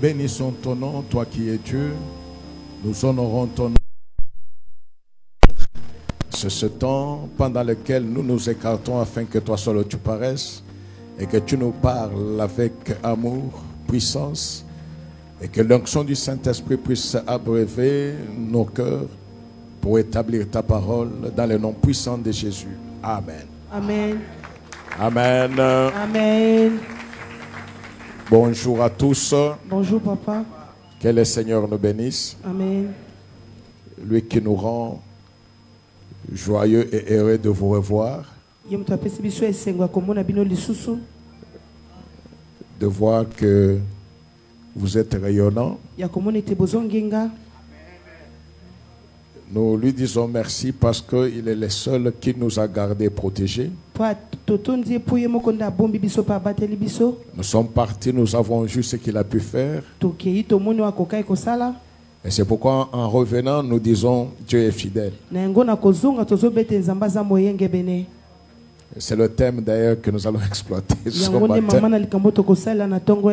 bénissons ton nom, toi qui es Dieu. Nous honorons ton nom. C'est ce temps pendant lequel nous nous écartons afin que toi seul tu paraisses et que tu nous parles avec amour, puissance, et que l'onction du Saint-Esprit puisse abreuver nos cœurs pour établir ta parole dans le nom puissant de Jésus. Amen. Amen. Amen. Amen. Bonjour à tous. Bonjour papa. Que le Seigneur nous bénisse. Amen. Lui qui nous rend joyeux et heureux de vous revoir. De voir que vous êtes rayonnant. Nous lui disons merci parce qu'il est le seul qui nous a gardés protégés. Nous sommes partis, nous avons vu ce qu'il a pu faire. Et c'est pourquoi en revenant, nous disons Dieu est fidèle. C'est le thème d'ailleurs que nous allons exploiter ce matin.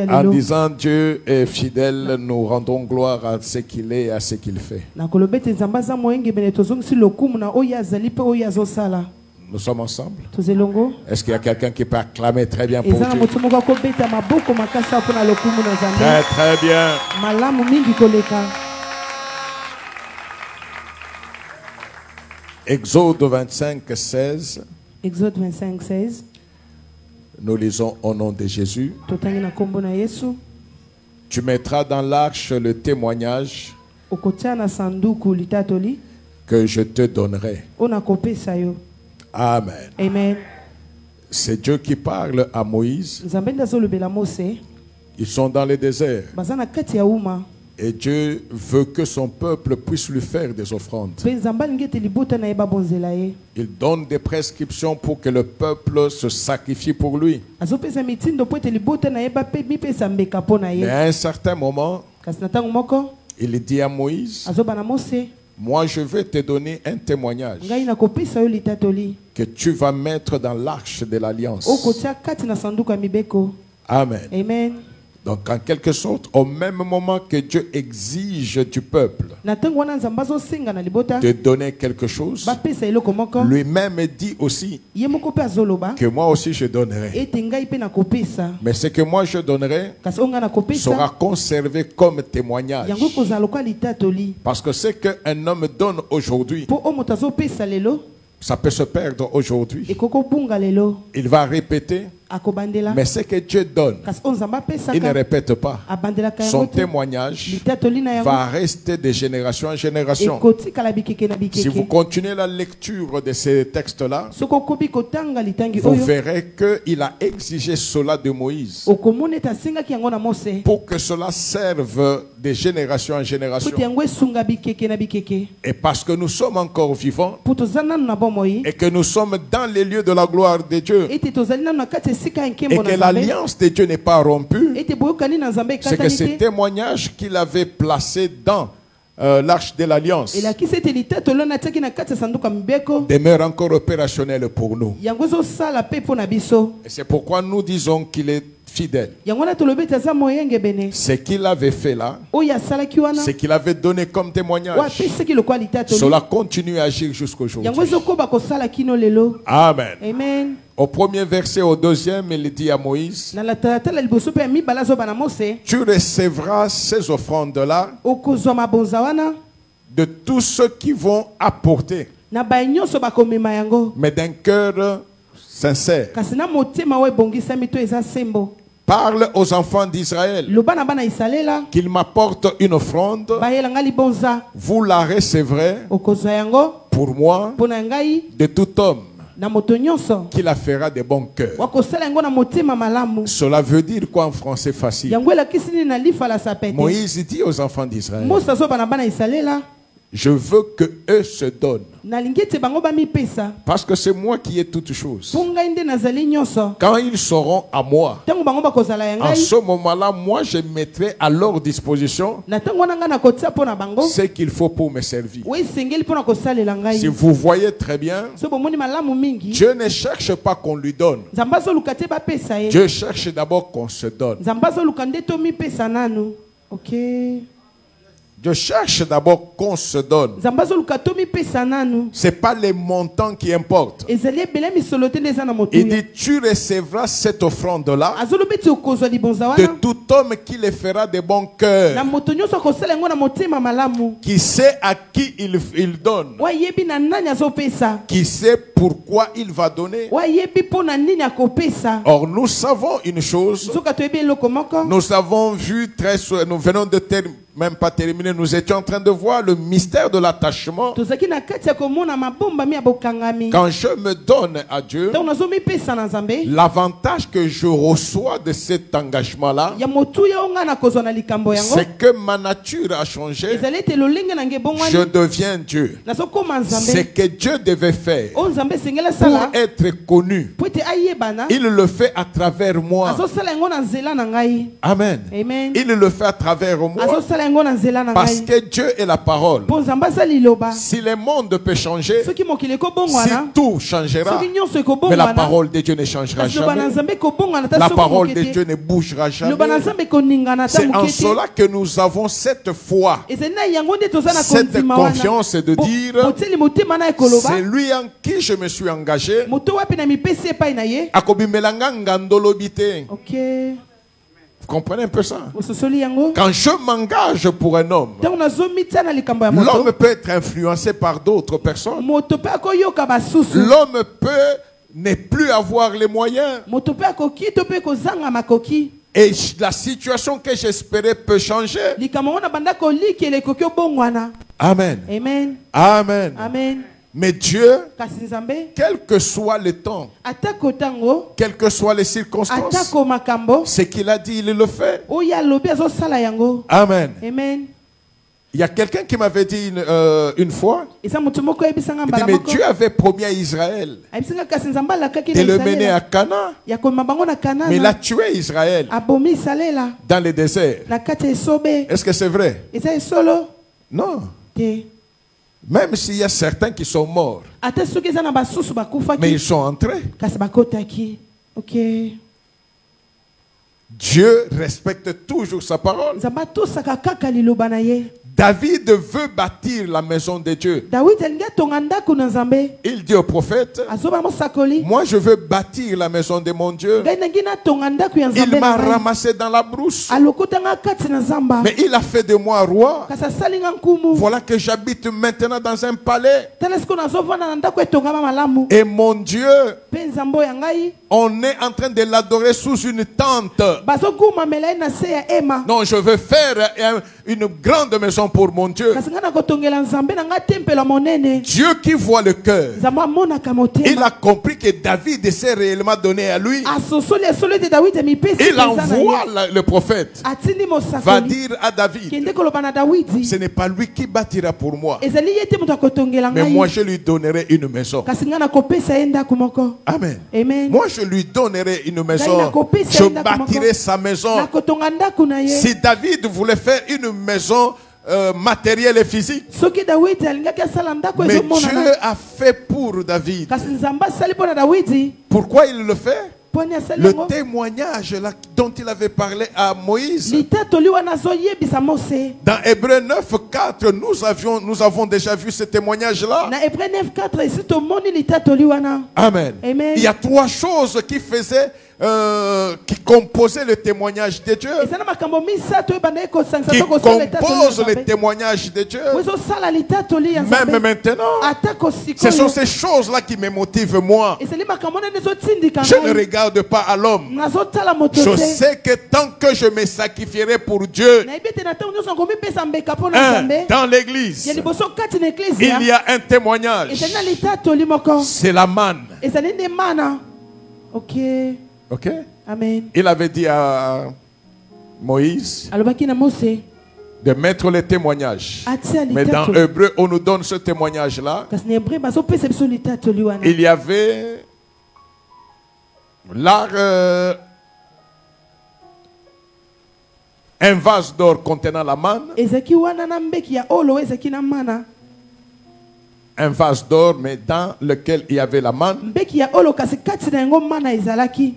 En disant Dieu est fidèle, nous rendons gloire à ce qu'il est et à ce qu'il fait. Nous sommes ensemble. Est-ce qu'il y a quelqu'un qui peut acclamer très bien pour Dieu? Très très bien. Exode 25, 16. Exode 25, 16. Nous lisons au nom de Jésus. Tu mettras dans l'arche le témoignage que je te donnerai. Amen. Amen. C'est Dieu qui parle à Moïse. Ils sont dans le désert. Et Dieu veut que son peuple puisse lui faire des offrandes. Il donne des prescriptions pour que le peuple se sacrifie pour lui. Mais à un certain moment, il dit à Moïse, moi je vais te donner un témoignage que tu vas mettre dans l'arche de l'alliance. Amen. Amen. Donc en quelque sorte, au même moment que Dieu exige du peuple de donner quelque chose, lui-même dit aussi que moi aussi je donnerai. Mais ce que moi je donnerai sera conservé comme témoignage. Parce que ce qu'un homme donne aujourd'hui, ça peut se perdre aujourd'hui. Il va répéter. Mais ce que Dieu donne, il ne répète pas. Son témoignage va rester de génération en génération. Si vous continuez la lecture de ces textes-là, vous verrez qu'il a exigé cela de Moïse pour que cela serve de génération en génération. Et parce que nous sommes encore vivants et que nous sommes dans les lieux de la gloire de Dieu, et que l'alliance de Dieu n'est pas rompue, c'est que ce témoignage qu'il avait placé dans l'arche de l'alliance demeure encore opérationnel pour nous. Et c'est pourquoi nous disons qu'il est fidèle. Ce qu'il avait fait là, ce qu'il avait donné comme témoignage, cela continue à agir jusqu'aujourd'hui. Amen. Amen. Au premier verset, au deuxième, il dit à Moïse, tu recevras ces offrandes-là de tous ceux qui vont apporter, mais d'un cœur sincère. Parle aux enfants d'Israël qu'ils m'apportent une offrande. Vous la recevrez pour moi de tout homme qui la fera de bon cœur. Cela veut dire quoi en français facile? Moïse dit aux enfants d'Israël, je veux que eux se donnent. Parce que c'est moi qui ai toutes choses. Quand ils seront à moi, en ce moment-là, moi je mettrai à leur disposition ce qu'il faut pour me servir. Si vous voyez très bien, Dieu ne cherche pas qu'on lui donne. Dieu cherche d'abord qu'on se donne. Ok. Je cherche d'abord qu'on se donne. Ce n'est pas les montants qui importent. Il dit, tu recevras cette offrande-là de tout homme qui le fera de bon cœur, qui sait à qui il donne, qui sait pourquoi il va donner. Or, nous savons une chose, nous avons vu nous venons de même pas terminé, nous étions en train de voir le mystère de l'attachement. Quand je me donne à Dieu, l'avantage que je reçois de cet engagement-là, c'est que ma nature a changé. Je deviens Dieu. C'est que Dieu devait faire pour être connu. Il le fait à travers moi. Amen. Il le fait à travers moi. Parce que Dieu est la parole. Si le monde peut changer, si tout changera, mais la parole de Dieu ne changera jamais. La parole de Dieu ne bougera jamais. C'est en cela que nous avons cette foi, cette confiance de dire, c'est lui en qui je me suis engagé. Ok. Vous comprenez un peu ça? Quand je m'engage pour un homme, l'homme peut être influencé par d'autres personnes. L'homme peut ne plus avoir les moyens. Et la situation que j'espérais peut changer. Amen. Amen. Amen. Amen. Mais Dieu, quel que soit le temps, quelles que soient les circonstances, ce qu'il a dit, il le fait. Amen. Amen. Il y a quelqu'un qui m'avait dit une fois, il dit, mais Dieu avait promis à Israël de le mener à Canaan, mais il a tué Israël dans le désert. Est-ce que c'est vrai? Non. Même s'il y a certains qui sont morts, mais ils sont entrés. Dieu respecte toujours sa parole. David veut bâtir la maison de Dieu. Il dit au prophète, moi je veux bâtir la maison de mon Dieu. Il m'a ramassé dans la brousse, mais il a fait de moi roi. Voilà que j'habite maintenant dans un palais. Et mon Dieu, on est en train de l'adorer sous une tente. Non, je veux faire une grande maison pour mon Dieu. Dieu qui voit le cœur, il a compris que David s'est réellement donné à lui. Il envoie le prophète, va dire à David, ce n'est pas lui qui bâtira pour moi, mais moi je lui donnerai une maison. Amen. Moi je lui donnerai une maison, je bâtirai sa maison. Si David voulait faire une maison matériel et physique, mais Dieu a fait pour David. Pourquoi il le fait? Le témoignage là, dont il avait parlé à Moïse, dans Hébreux 9:4, nous avons déjà vu ce témoignage là. Amen. Amen. Il y a trois choses qui faisaient qui composait le témoignage de Dieu, qui compose le témoignage de Dieu. Même maintenant, ce sont ces choses-là qui me motivent moi. Je ne regarde pas à l'homme. Je sais que tant que je me sacrifierai pour Dieu, dans l'église, il y a un témoignage. C'est la manne. Ok. Ok? Amen. Il avait dit à Moïse de mettre les témoignages. Mais dans Hébreu, on nous donne ce témoignage-là. Il y avait un vase d'or contenant la manne, un vase d'or, mais dans lequel il y avait la manne.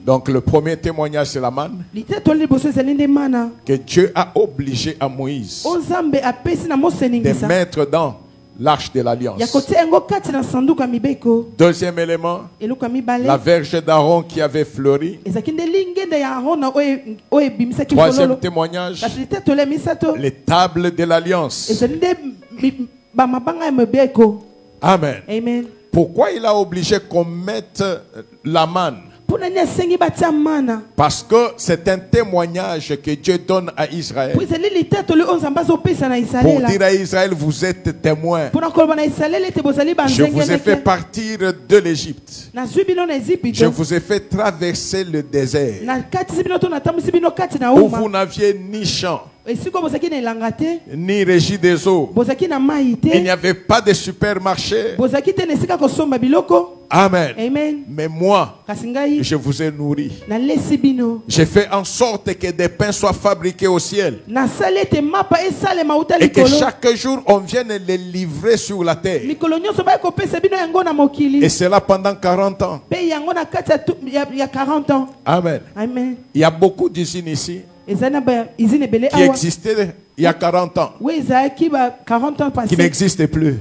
Donc le premier témoignage, c'est la manne que Dieu a obligé à Moïse de mettre dans l'arche de l'alliance. Deuxième élément, la verge d'Aaron qui avait fleuri. Troisième témoignage, les tables de l'alliance. Amen. Amen. Pourquoi il a obligé qu'on mette la manne? Parce que c'est un témoignage que Dieu donne à Israël. Pour dire à Israël, vous êtes témoins. Je vous ai fait partir de l'Égypte. Je vous ai fait traverser le désert où vous n'aviez ni champ, ni régie des eaux. Il n'y avait pas de supermarché. Amen. Amen. Mais moi, je vous ai nourri. J'ai fait en sorte que des pains soient fabriqués au ciel. Et que chaque jour, on vienne les livrer sur la terre. Et cela pendant 40 ans. Amen. Amen. Il y a beaucoup d'usines ici qui existaient il y a 40 ans, qui n'existent plus.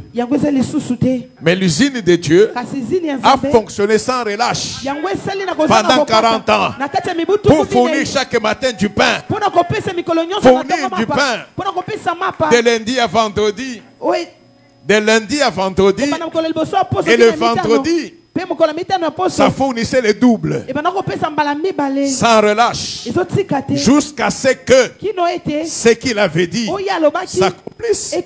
Mais l'usine de Dieu a fonctionné sans relâche pendant 40 ans pour fournir chaque matin du pain. Fournir du pain de lundi à vendredi. De lundi à vendredi. Et le vendredi, ça fournissait le double, sans relâche, jusqu'à ce que ce qu'il avait dit s'accomplisse.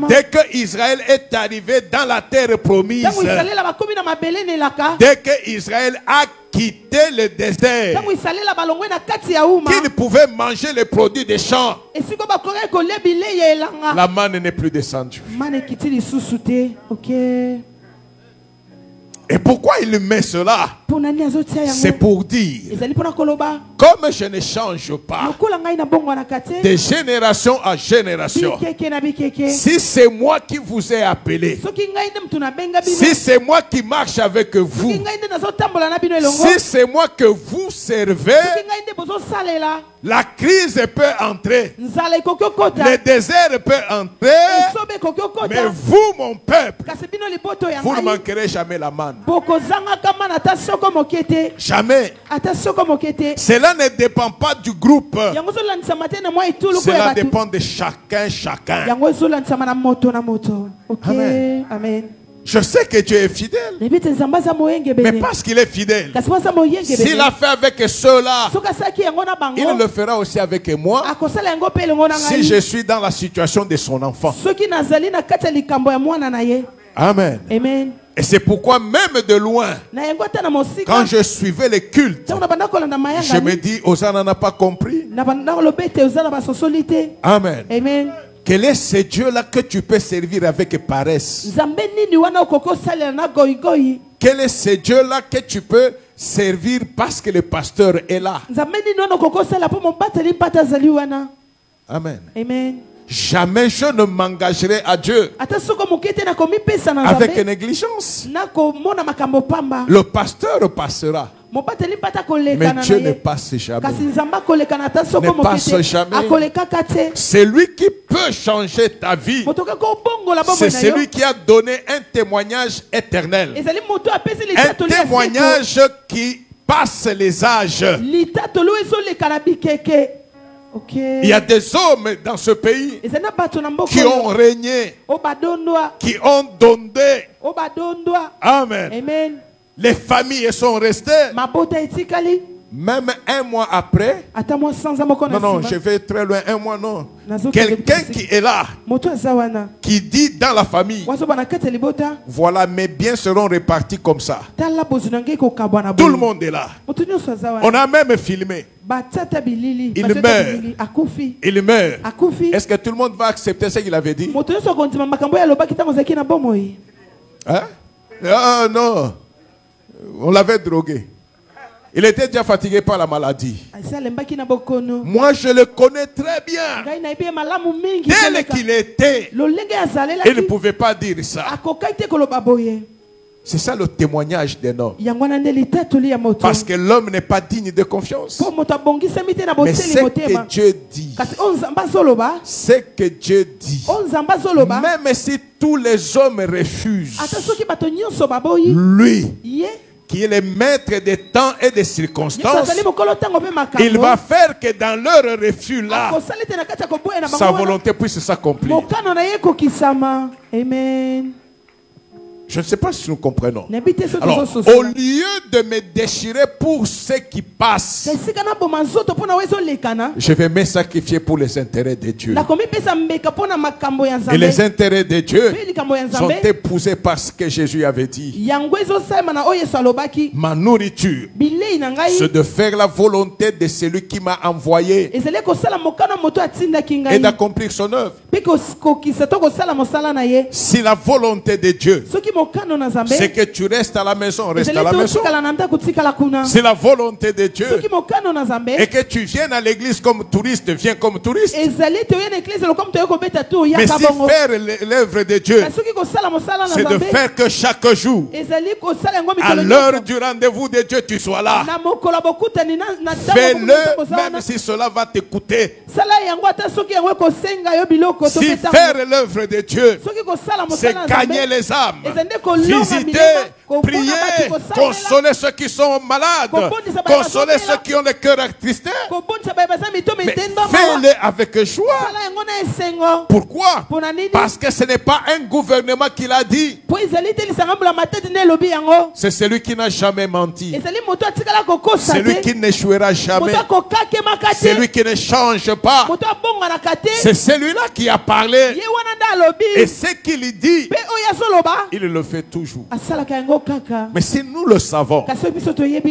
Dès que Israël est arrivé dans la terre promise, dès que Israël a quitté le désert, qu'il pouvait manger les produits des champs, la manne n'est plus descendue. Et pourquoi il met cela? C'est pour dire, comme je ne change pas de génération à génération, si c'est moi qui vous ai appelé, si c'est moi qui marche avec vous, si c'est moi que vous servez, la crise peut entrer, le désert peut entrer, mais vous, mon peuple, vous ne manquerez jamais la manne. Jamais. Cela ne dépend pas du groupe. Cela dépend de chacun. Amen. Amen. Je sais que Dieu est fidèle. Mais parce qu'il est fidèle, s'il a fait avec ceux-là, il le fera aussi avec moi. Si je suis dans la situation de son enfant. Amen. Amen. Et c'est pourquoi même de loin, quand je suivais les cultes, je me dis, Hosanna n'a pas compris. Amen. Amen. Quel est ce Dieu-là que tu peux servir avec paresse? Quel est ce Dieu-là que tu peux servir parce que le pasteur est là? Amen. Amen. Jamais je ne m'engagerai à Dieu avec négligence. Le pasteur passera, mais Dieu ne passe jamais. Ne passe jamais. C'est lui qui peut changer ta vie. C'est celui qui a donné un témoignage éternel. Un témoignage qui passe les âges. Il y a des hommes dans ce pays qui ont régné, qui ont donné. Amen. Amen. Les familles sont restées. Même un mois après. Non, je vais très loin. Un mois, non. Quelqu'un qui est là, qui dit dans la famille, voilà, mes biens seront répartis comme ça. Tout le monde est là. On a même filmé. Il meurt. Il meurt. Est-ce que tout le monde va accepter ce qu'il avait dit? Hein? Ah non. On l'avait drogué. Il était déjà fatigué par la maladie. Moi, je le connais très bien. Tel qu'il était, il ne pouvait pas dire ça. C'est ça le témoignage d'un homme. Parce que l'homme n'est pas digne de confiance. Mais c'est que Dieu dit. C'est que Dieu dit. Même si tous les hommes refusent, lui, qui est le maître des temps et des circonstances, il va faire que dans leur refus là, sa volonté puisse s'accomplir. Amen. Je ne sais pas si nous comprenons. Alors, au lieu de me déchirer pour ce qui passe, je vais me sacrifier pour les intérêts de Dieu. Et les intérêts de Dieu sont épousés par ce que Jésus avait dit. Ma nourriture, c'est de faire la volonté de celui qui m'a envoyé et d'accomplir son œuvre. Si la volonté de Dieu, c'est que tu restes à la maison, reste à la maison. C'est la volonté de Dieu. Et que tu viennes à l'église comme touriste, viens comme touriste. Mais si faire l'œuvre de Dieu, c'est de faire que chaque jour, à l'heure du rendez-vous de Dieu, tu sois là. Fais-le, même si cela va te coûter. Si faire l'œuvre de Dieu, c'est gagner les âmes, visiter, prier, consoler ceux qui sont malades, consoler ceux qui ont le cœur attristé. Mais fais-le avec joie. Pourquoi? Parce que ce n'est pas un gouvernement qui l'a dit. C'est celui qui n'a jamais menti. Celui qui n'échouera jamais. Celui qui ne change pas. C'est celui-là qui a parlé. Et ce qu'il dit, il le fait toujours. Mais si nous le savons,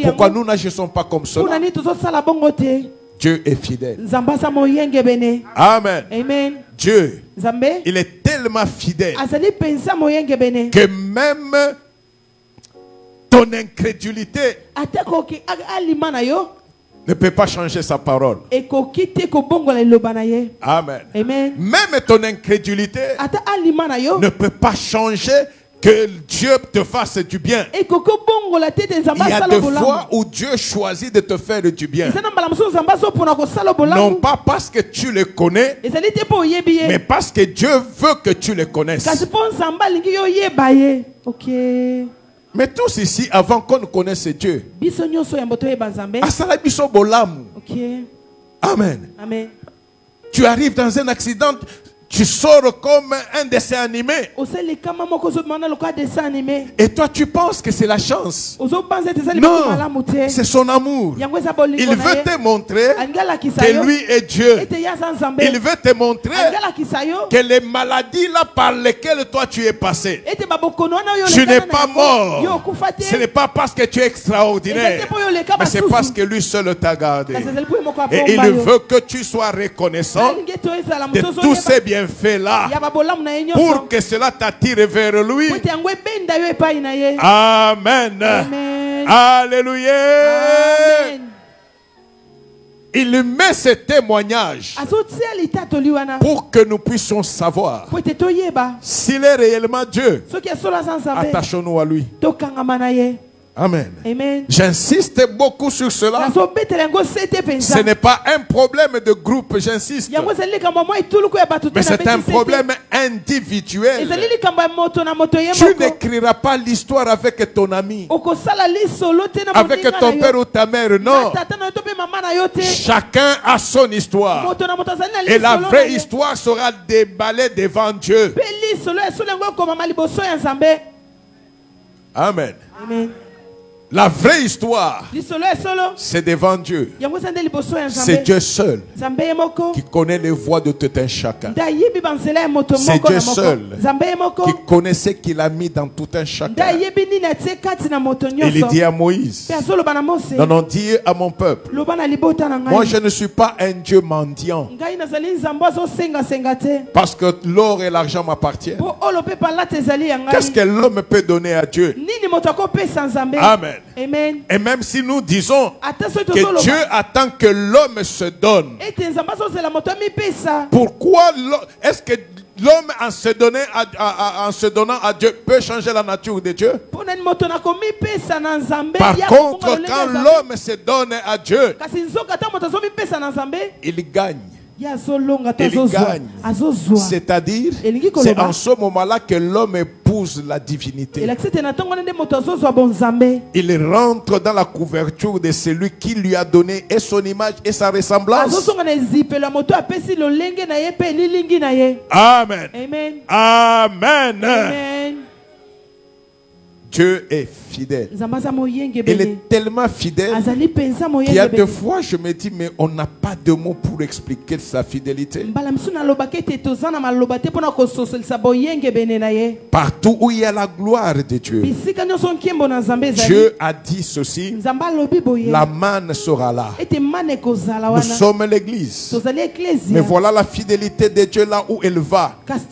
pourquoi nous n'agissons pas comme cela? Dieu est fidèle. Amen. Dieu, il est tellement fidèle que même ton incrédulité ne peut pas changer sa parole. Amen. Même ton incrédulité ne peut pas changer que Dieu te fasse du bien. Il y a des fois où Dieu choisit de te faire du bien. Non pas parce que tu le connais, mais parce que Dieu veut que tu le connaisses. Mais tous ici, avant qu'on connaisse Dieu, Amen. Tu arrives dans un accident, tu sors comme un dessin animé. Et toi tu penses que c'est la chance. Non, c'est son amour. Il veut te montrer que lui est Dieu. Il veut te montrer que les maladies là par lesquelles toi tu es passé, tu n'es pas mort. Ce n'est pas parce que tu es extraordinaire, mais c'est parce que lui seul t'a gardé. Et il veut que tu sois reconnaissant de tous ces bienfaits là, pour que cela t'attire vers lui. Amen. Alléluia. Il met ce témoignage pour que nous puissions savoir s'il est réellement Dieu. Attachons-nous à lui. Amen. J'insiste beaucoup sur cela. Ce n'est pas un problème de groupe, j'insiste. Mais c'est un problème individuel. Tu n'écriras pas l'histoire avec ton ami, avec ton père ou ta mère, non. Chacun a son histoire. Et la vraie histoire sera déballée devant Dieu. Amen. La vraie histoire, c'est devant Dieu. C'est Dieu seul qui connaît les voies de tout un chacun. C'est Dieu seul qui connaît ce qu'il a mis dans tout un chacun. Il dit à Moïse, non, dis à mon peuple, moi je ne suis pas un Dieu mendiant, parce que l'or et l'argent m'appartiennent. Qu'est-ce que l'homme peut donner à Dieu? Amen. Amen. Et même si nous disons que Dieu attend que l'homme se donne, pourquoi est-ce que l'homme en se donnant à Dieu peut changer la nature de Dieu? Par contre, quand l'homme se donne à Dieu, il gagne. Il gagne. C'est-à-dire, c'est en ce moment-là que l'homme épouse la divinité. Il rentre dans la couverture de celui qui lui a donné et son image et sa ressemblance. Amen. Amen. Amen. Amen. Dieu est fidèle. Il est tellement fidèle qu'il y a des fois je me dis mais on n'a pas de mots pour expliquer sa fidélité. Partout où il y a la gloire de Dieu, Dieu a dit ceci: la manne sera là. Nous sommes l'église. Mais voilà la fidélité de Dieu là où elle va. Parce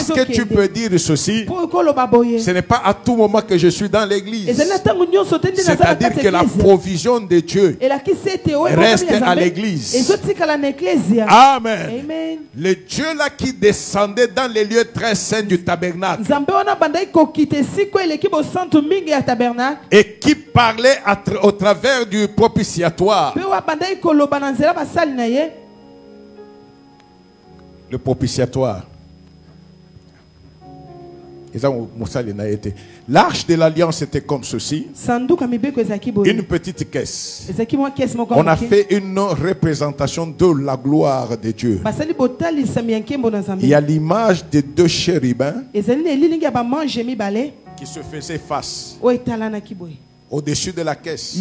que tu peux dire ceci: ce n'est pas à tout moment que je suis dans l'église. C'est-à-dire que la provision de Dieu reste à l'église. Amen. Amen. Le Dieu là qui descendait dans les lieux très saints du tabernacle et qui parlait au travers du propitiatoire. Le propitiatoire. L'arche de l'alliance était comme ceci. Une petite caisse. On a fait une représentation de la gloire de Dieu. Il y a l'image de deux chérubins qui se faisaient face au-dessus de la caisse.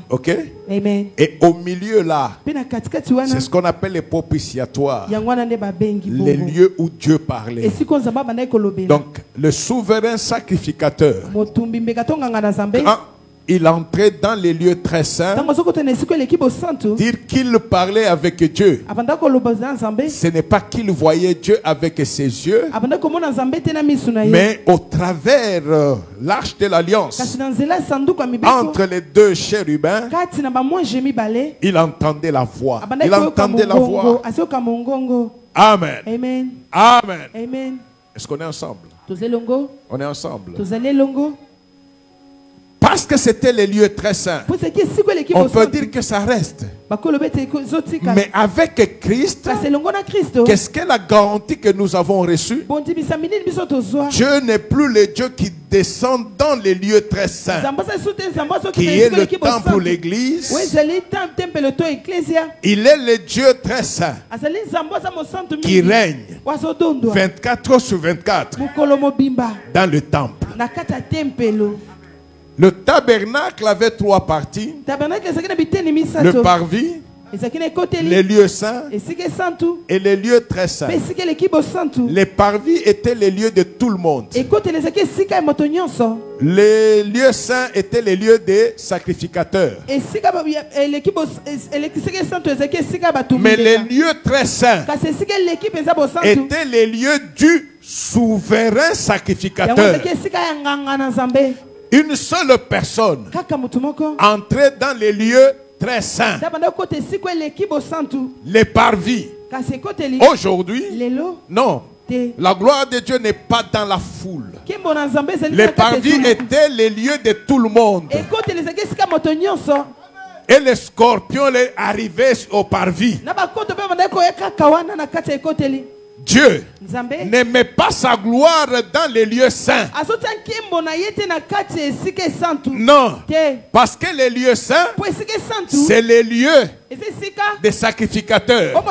Ok? Amen. Et au milieu là, c'est ce qu'on appelle les propitiatoires. Les lieux où Dieu parlait. Donc, le souverain sacrificateur, quand il entrait dans les lieux très saints, dire qu'il parlait avec Dieu, ce n'est pas qu'il voyait Dieu avec ses yeux, mais au travers l'arche de l'alliance, entre les deux chérubins, il entendait la voix. Il entendait la voix. Amen. Amen. Amen. Est-ce qu'on est ensemble? On est ensemble. Parce que c'était les lieux très saints, on peut dire que ça reste. Mais avec Christ, qu'est-ce qu'est la garantie que nous avons reçue? Dieu n'est plus le Dieu qui descend dans les lieux très saints, qui est le temple ou l'église. Il est le Dieu très saint qui règne 24 heures sur 24 dans le temple. Le tabernacle avait trois parties: le parvis, les lieux saints et les lieux très saints. Les parvis étaient les lieux de tout le monde. Les lieux saints étaient les lieux des sacrificateurs. Mais les lieux très saints étaient les lieux du souverain sacrificateur. Une seule personne entrait dans les lieux très saints, les parvis. Aujourd'hui, non, la gloire de Dieu n'est pas dans la foule. Les parvis étaient les lieux de tout le monde. Et les scorpions arrivaient au parvis. Dieu n'aimait pas sa gloire dans les lieux saints. Non, parce que les lieux saints, c'est les lieux des sacrificateurs.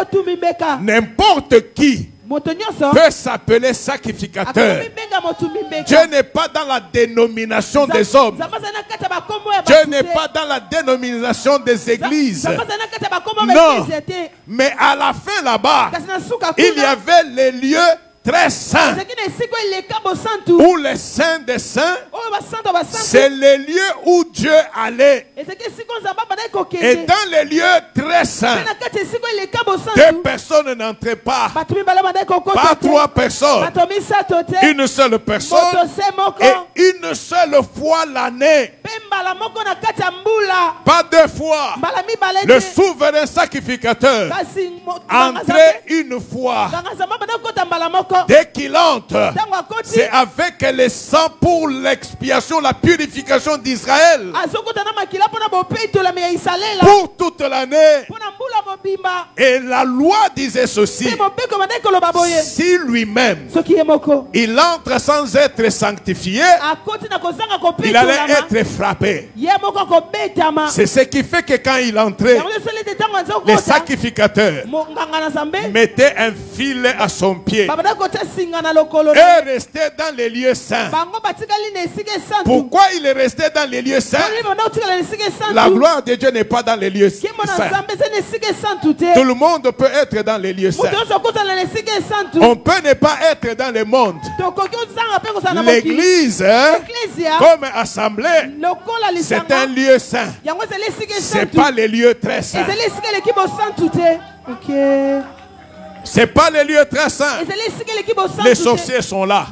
N'importe qui peut s'appeler sacrificateur. Dieu n'est pas dans la dénomination des hommes. Dieu n'est pas dans la dénomination des églises. Non, mais à la fin là-bas, il y avait les lieux très saints, où les saints des saints, c'est les lieux où Dieu allait. Et dans les lieux très saints, deux personnes n'entraient pas, pas trois personnes, une seule personne. Et une seule fois l'année. Pas deux fois. Le souverain sacrificateur entrait une fois. Dès qu'il entre, c'est avec les sangs pour l'expiation, la purification d'Israël. Pour toute l'année. Et la loi disait ceci. Si lui-même, il entre sans être sanctifié, il allait être frappé. C'est ce qui fait que quand il entrait, les sacrificateurs mettaient un filet à son pied et restaient dans les lieux saints. Pourquoi il est resté dans les lieux saints? La gloire de Dieu n'est pas dans les lieux saints. Tout le monde peut être dans les lieux saints. On peut ne pas être dans le monde. L'église, comme assemblée, c'est un lieu saint. C'est pas les lieux très saints. C'est pas les lieux très saints. Les sorciers sont là.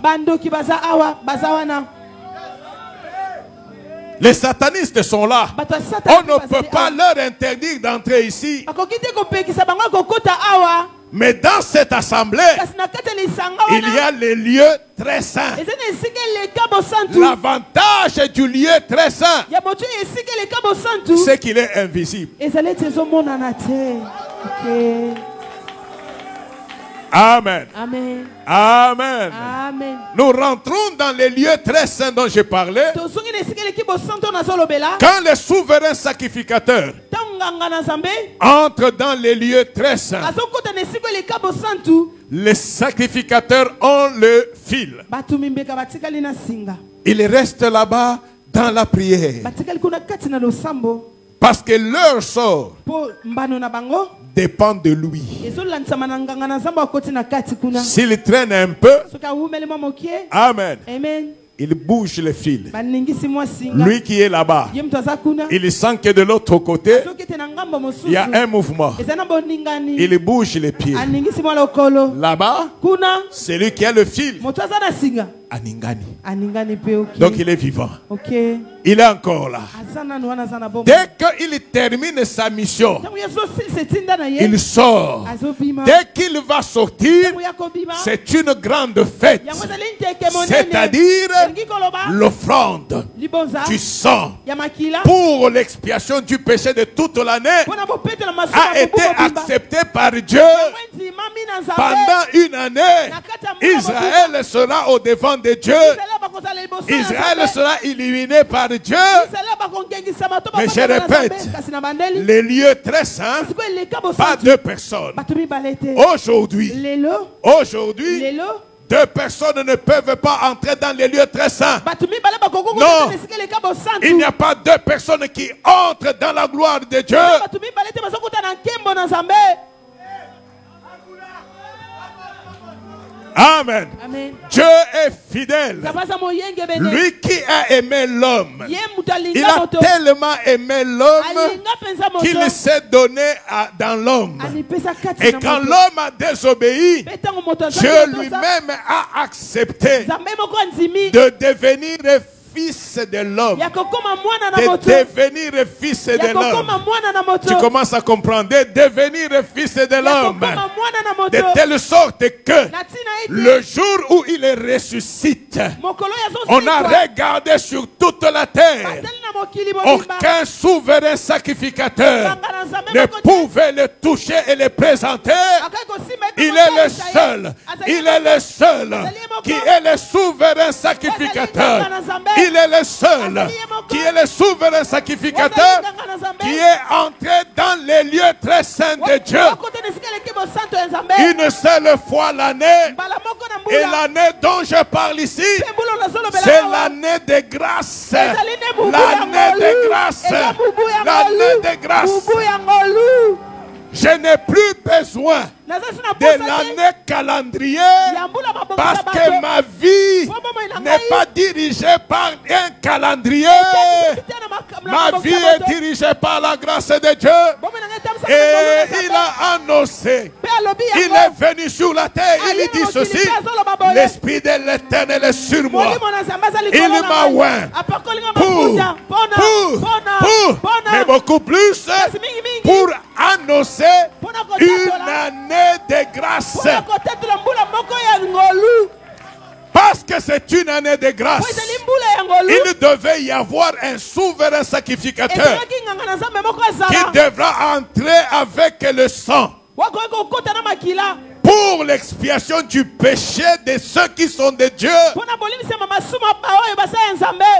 Les satanistes sont là. On ne peut pas leur interdire d'entrer ici. Mais dans cette assemblée, il y a les lieux très saints. L'avantage du lieu très saint, c'est qu'il est invisible. Amen. Amen. Amen. Amen. Nous rentrons dans les lieux très saints dont je parlais. Quand le souverain sacrificateur entre dans les lieux très saints, les sacrificateurs ont le fil. Ils restent là-bas dans la prière. Parce que leur sort dépend de lui. S'il traîne un peu, amen, il bouge le fil. Lui qui est là-bas, il sent que de l'autre côté, il y a un mouvement. Il bouge les pieds. Là-bas, c'est lui qui a le fil. Aningani. Donc il est vivant. Il est encore là. Dès qu'il termine sa mission, il sort. Dès qu'il va sortir, c'est une grande fête. C'est-à-dire l'offrande du sang pour l'expiation du péché de toute l'année a été accepté par Dieu. Pendant une année, Israël sera au devant de Dieu. Israël sera illuminé par Dieu. Mais je répète, les lieux très saints, pas deux personnes. Aujourd'hui, deux personnes ne peuvent pas entrer dans les lieux très saints. Non, il n'y a pas deux personnes qui entrent dans la gloire de Dieu. Amen. Dieu est fidèle. Lui qui a aimé l'homme, il a tellement aimé l'homme qu'il s'est donné dans l'homme. Et quand l'homme a désobéi, Dieu lui-même a accepté de devenir fils de l'homme, de devenir fils de l'homme. Tu commences à comprendre, de devenir fils de l'homme, de telle sorte que le jour où il ressuscite, on a regardé sur toute la terre, aucun souverain sacrificateur ne pouvait le toucher et le présenter. Il est le seul, il est le seul qui est le souverain sacrificateur. Il est le seul qui est le souverain sacrificateur qui est entré dans les lieux très saints de Dieu une seule fois l'année. Et l'année dont je parle ici, c'est l'année de grâce. L'année de grâce. L'année de grâce. Je n'ai plus besoin de l'année calendrier, parce que ma vie n'est pas dirigée par un calendrier. Ma vie est dirigée par la grâce de Dieu. Et il a annoncé, il est venu sur la terre, il dit ceci: l'Esprit de l'Éternel est sur moi. Il m'a oint mais beaucoup plus, pour annoncer une année de grâce. Parce que c'est une année de grâce, il devait y avoir un souverain sacrificateur qui devra entrer avec le sang pour l'expiation du péché de ceux qui sont de Dieu.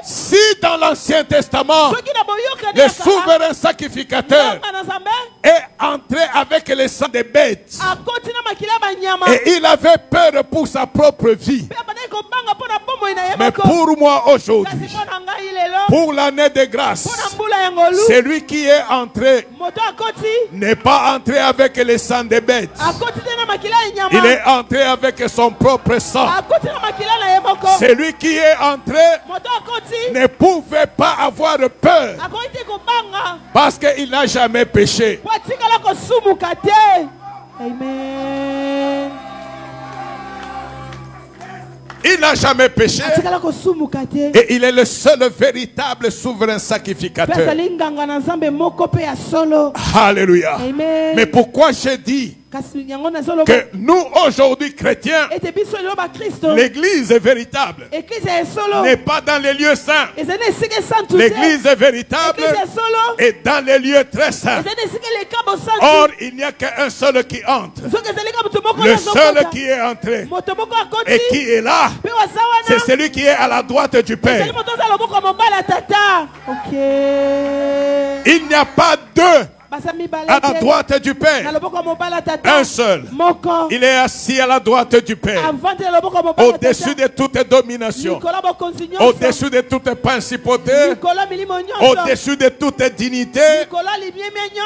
Si dans l'Ancien Testament, le souverain sacrificateur est entré avec le sang des bêtes et il avait peur pour sa propre vie, mais pour moi aujourd'hui, pour l'année de grâce, celui qui est entré n'est pas entré avec le sang des bêtes. Il est entré avec son propre sang. Celui qui est entré ne pouvait pas avoir peur parce qu'il n'a jamais péché. Amen. Il n'a jamais péché et il est le seul véritable souverain sacrificateur. Alléluia. Amen. Mais pourquoi j'ai dit que nous aujourd'hui chrétiens, l'église véritable n'est pas dans les lieux saints. L'église véritable est dans les lieux très saints. Or il n'y a qu'un seul qui entre. Le seul qui est entré et qui est là, c'est celui qui est à la droite du Père. Il n'y a pas deux à la droite du Père. Un seul. Il est assis à la droite du Père, au-dessus de toute domination, au-dessus de toute principauté, au-dessus de toute dignité,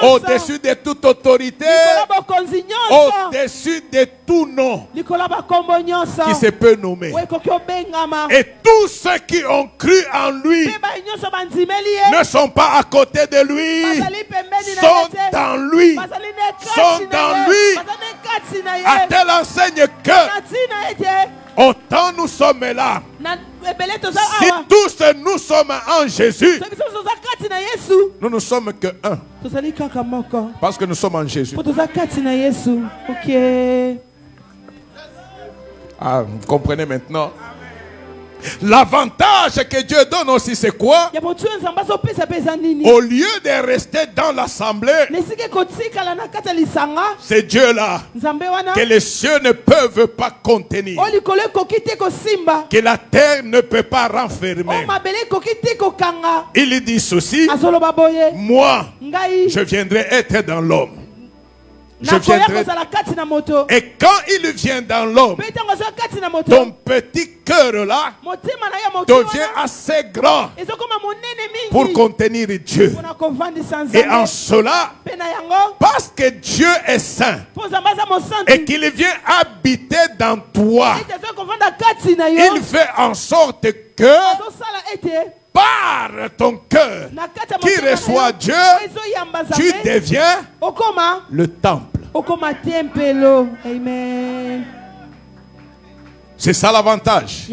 au-dessus de toute autorité, au-dessus de tout nom qui se peut nommer. Et tous ceux qui ont cru en lui ne sont pas à côté de lui, sont dans lui, sont dans lui, à telle enseigne que autant nous sommes là, si tous nous sommes en Jésus, nous ne sommes que un, parce que nous sommes en Jésus. Ah, vous comprenez maintenant? L'avantage que Dieu donne aussi, c'est quoi? Au lieu de rester dans l'assemblée, c'est Dieu là que les cieux ne peuvent pas contenir, que la terre ne peut pas renfermer. Il dit ceci: moi, je viendrai être dans l'homme. Je viendrai. Et quand il vient dans l'homme, ton petit cœur là devient assez grand pour contenir Dieu. Et en cela, parce que Dieu est saint et qu'il vient habiter dans toi, il fait en sorte que par ton cœur qui reçoit Dieu, tu deviens le temple. C'est ça l'avantage.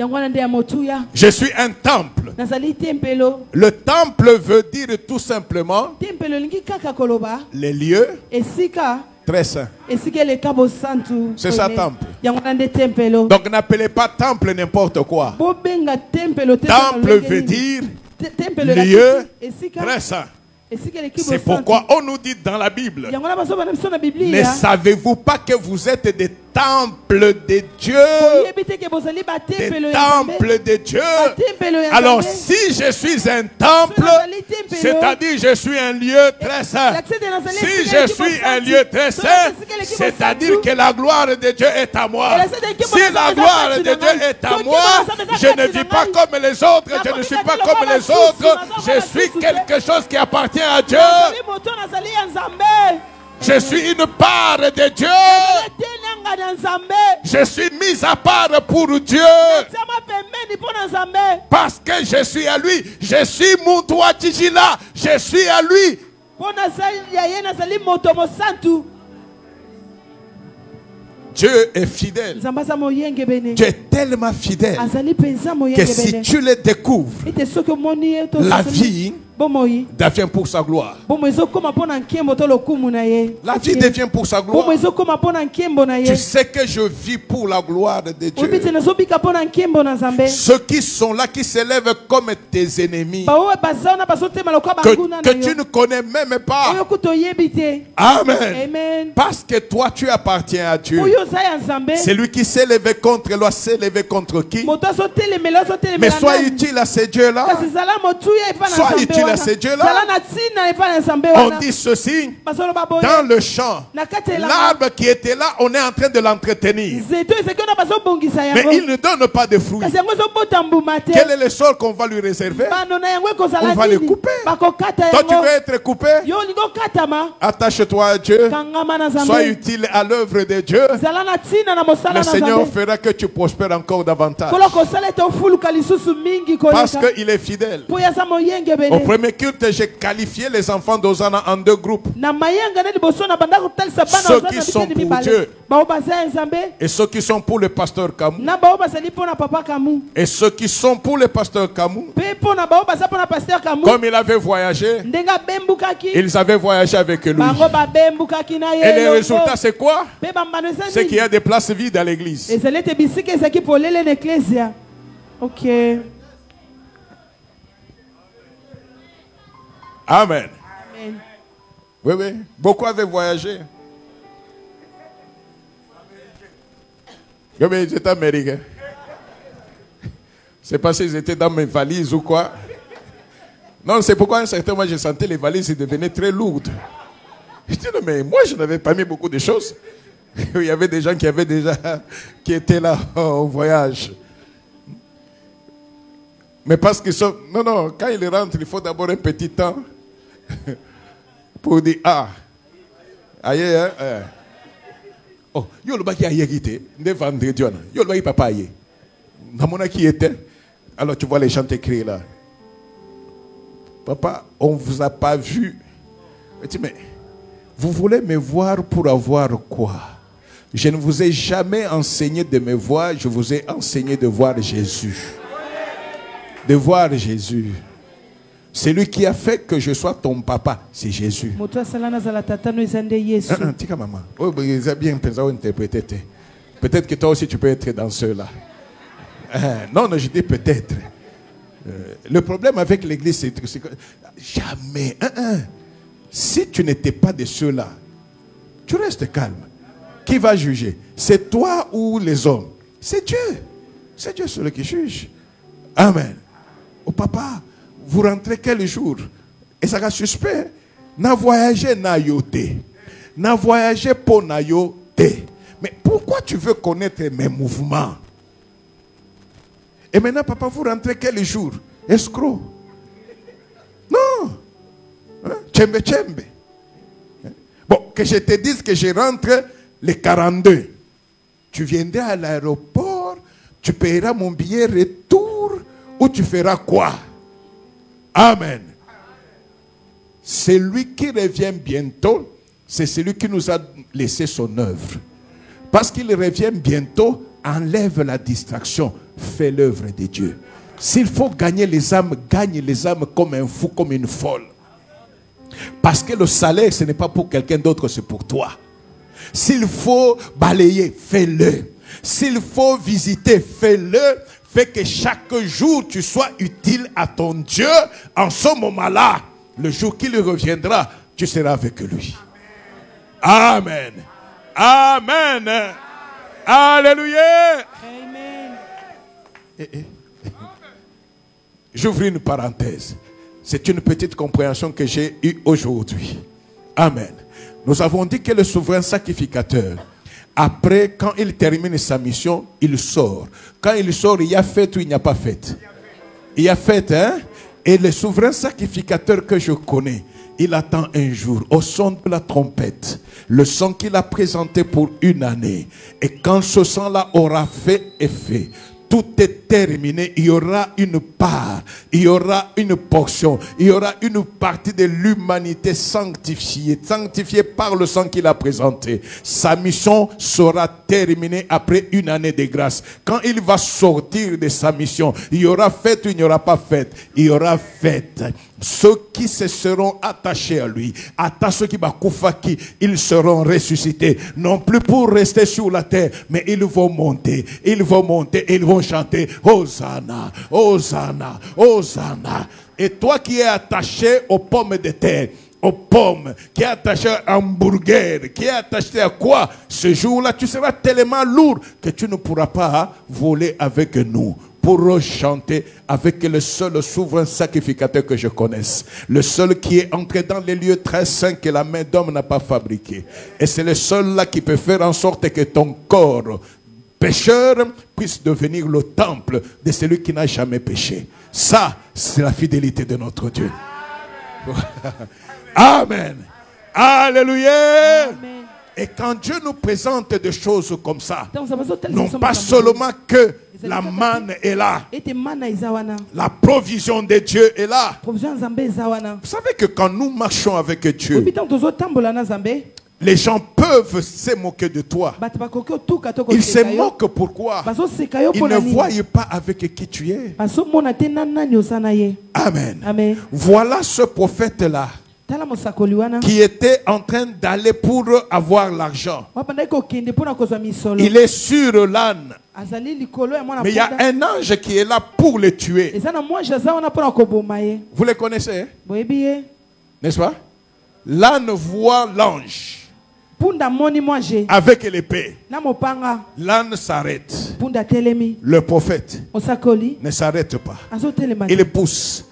Je suis un temple. Le temple veut dire tout simplement les lieux très saints. C'est ça, temple. Donc n'appelez pas temple n'importe quoi. Temple veut dire lieu très saint. C'est pourquoi on nous dit dans la Bible: ne savez-vous pas que vous êtes des temples de Dieu? Des temples de Dieu. Alors si je suis un temple, c'est-à-dire je suis un lieu très saint. Si je suis un lieu très saint, c'est-à-dire que la gloire de Dieu est à moi. Si la gloire de Dieu est à moi, je ne vis pas comme les autres, je ne suis pas comme les autres, je suis quelque chose qui appartient à Dieu. Je suis une part de Dieu. Je suis mis à part pour Dieu. Parce que je suis à lui. Je suis Moutoua Tijila. Je suis à lui. Dieu est fidèle. Tu es tellement fidèle que si tu le découvres, la vie devient pour sa gloire. La vie devient pour sa gloire. Tu sais que je vis pour la gloire de Dieu. Ceux qui sont là, qui s'élèvent comme tes ennemis, que tu ne connais même pas. Amen. Parce que toi, tu appartiens à Dieu. C'est lui qui s'est levé contre lui, s'est levé contre qui? Mais sois utile à ces dieux-là. Sois utile à ces dieux-là. On dit ceci dans le champ. L'arbre qui était là, on est en train de l'entretenir. Mais il ne donne pas de fruits. Quel est le sol qu'on va lui réserver? On va le couper. Toi, tu veux être coupé? Attache-toi à Dieu. Sois utile à l'œuvre de Dieu. Le Seigneur fera que tu prospères encore davantage. Parce qu'il est fidèle. Au premier culte, j'ai qualifié les enfants d'Hosanna en deux groupes. Ceux qui sont pour Dieu et ceux qui sont pour le pasteur Kamou. Et ceux qui sont pour le pasteur Kamou, comme il avait voyagé, ils avaient voyagé avec lui. Et le résultat, c'est quoi? C'est qu'il y a des places vides à l'église. Ok. Amen. Oui, oui. Beaucoup avaient voyagé. Oui, mais ils étaient américains. C'est parce qu'ils étaient dans mes valises ou quoi. Non, c'est pourquoi à un certain moment, je sentais les valises devenaient très lourdes. Je dis, non, mais moi, je n'avais pas mis beaucoup de choses. Il y avait des gens qui étaient là au voyage. Mais parce qu'ils sont... Non, quand ils rentrent, il faut d'abord un petit temps pour dire, aïe, oh, yo le baki aïe quitté, ne vendredi, yo le baki papa aïe. Namona qui était, alors tu vois les gens t'écrire là. Papa, on ne vous a pas vu. Je dis, mais vous voulez me voir pour avoir quoi? Je ne vous ai jamais enseigné de me voir, je vous ai enseigné de voir Jésus. De voir Jésus. C'est lui qui a fait que je sois ton papa, c'est Jésus. Tika maman. Oh, ils ont bien interprété. Peut-être que toi aussi tu peux être dans ceux-là. Non, je dis peut-être. Le problème avec l'église, c'est que jamais. Si tu n'étais pas de ceux-là, tu restes calme. Qui va juger? C'est toi ou les hommes? C'est Dieu. C'est Dieu celui qui juge. Amen. Oh papa, vous rentrez quel jour? Et ça va suspect. Na voyagé na yoté. Na voyagé pour na yoté. Mais pourquoi tu veux connaître mes mouvements? Et maintenant, papa, vous rentrez quel jour? Escroc. Non. Tchembe tchembe. Bon, que je te dise que je rentre les 42. Tu viendras à l'aéroport, tu paieras mon billet retour, ou tu feras quoi? Amen. C'est lui qui revient bientôt, c'est celui qui nous a laissé son œuvre. Parce qu'il revient bientôt, enlève la distraction, fais l'œuvre de Dieu. S'il faut gagner les âmes, gagne les âmes comme un fou, comme une folle. Parce que le salaire, ce n'est pas pour quelqu'un d'autre, c'est pour toi. S'il faut balayer, fais-le. S'il faut visiter, fais-le. Fais que chaque jour tu sois utile à ton Dieu. En ce moment-là, le jour qu'il reviendra, tu seras avec lui. Amen. Amen. Alléluia. Amen. J'ouvre une parenthèse. C'est une petite compréhension que j'ai eue aujourd'hui. Amen. Nous avons dit que le souverain sacrificateur, après, quand il termine sa mission, il sort. Quand il sort, il y a fête ou il n'y a pas fête? Il y a fête, hein? Et le souverain sacrificateur que je connais, Il attend un jour, au son de la trompette, le son qu'il a présenté pour une année. Et quand ce son-là aura fait effet, tout est terminé, il y aura une part, il y aura une portion, il y aura une partie de l'humanité sanctifiée par le sang qu'il a présenté. Sa mission sera terminée après une année de grâce. Quand il va sortir de sa mission, il y aura fête ou il n'y aura pas fête? Il y aura fête. Ceux qui se seront attachés à lui, ceux qui ils seront ressuscités, non plus pour rester sur la terre, mais ils vont monter, ils vont chanter Hosanna, Hosanna, Hosanna. Et toi qui es attaché aux pommes de terre, aux pommes, qui est attaché à un hamburger, qui est attaché à quoi? Ce jour-là, tu seras tellement lourd que tu ne pourras pas voler avec nous. Pour chanter avec le seul souverain sacrificateur que je connaisse. Le seul qui est entré dans les lieux très saints que la main d'homme n'a pas fabriqué. Et c'est le seul là qui peut faire en sorte que ton corps pécheur puisse devenir le temple de celui qui n'a jamais péché. Ça, c'est la fidélité de notre Dieu. Amen. Alléluia. Amen. Et quand Dieu nous présente des choses comme ça, non pas seulement que la manne est là, la provision de Dieu est là. Vous savez que quand nous marchons avec Dieu, les gens peuvent se moquer de toi. Ils se moquent pourquoi? Ils ne voient pas avec qui tu es. Amen. Amen. Voilà ce prophète-là qui était en train d'aller pour avoir l'argent. Il est sur l'âne. Mais il y a un ange qui est là pour le tuer. Vous le connaissez? N'est-ce pas? L'âne voit l'ange avec l'épée. L'âne s'arrête. Le prophète ne s'arrête pas. Il pousse.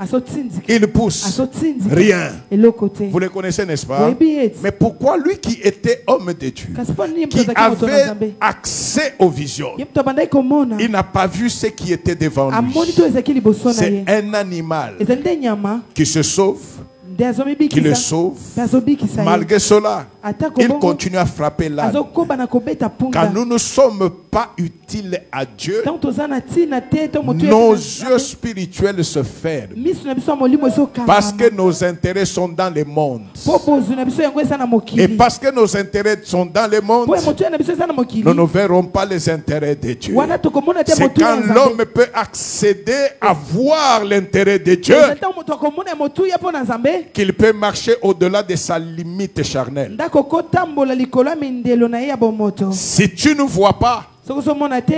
Il pousse. Rien. Vous le connaissez, n'est-ce pas? Mais pourquoi lui qui était homme de Dieu, qui avait accès aux visions, il n'a pas vu ce qui était devant lui? C'est un animal qui se sauve, qui le sauve. Malgré cela, il continue à frapper l'âne. Quand nous ne sommes pas utiles à Dieu, nos yeux spirituels se ferment. Parce que nos intérêts sont dans le monde. Et parce que nos intérêts sont dans le monde, nous ne verrons pas les intérêts de Dieu. C'est quand l'homme peut accéder à voir l'intérêt de Dieu qu'il peut marcher au-delà de sa limite charnelle. Si tu ne vois pas,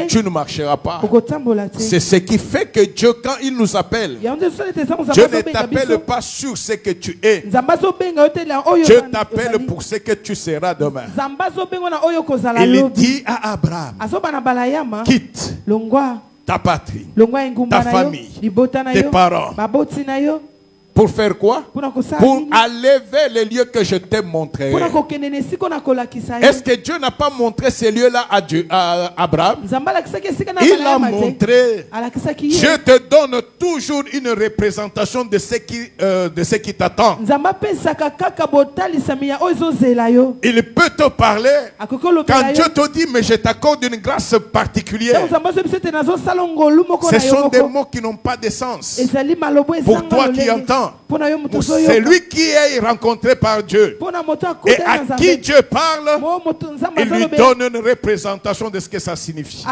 tu ne marcheras pas. C'est ce qui fait que Dieu, quand il nous appelle, Dieu ne t'appelle pas sur ce que tu es. Dieu t'appelle pour ce que tu seras demain. Il dit à Abraham, quitte ta patrie, ta famille, tes parents. Pour faire quoi? Pour aller vers les lieux que je t'ai montrés. Est-ce que Dieu n'a pas montré ces lieux-là à Abraham? Il a montré. Je te donne toujours une représentation de ce qui t'attend. Il peut te parler quand Dieu te dit, mais je t'accorde une grâce particulière. Ce sont des mots qui n'ont pas de sens. Pour toi qui entends, c'est lui qui est rencontré par Dieu et à qui Dieu parle, il lui donne une représentation de ce que ça signifie.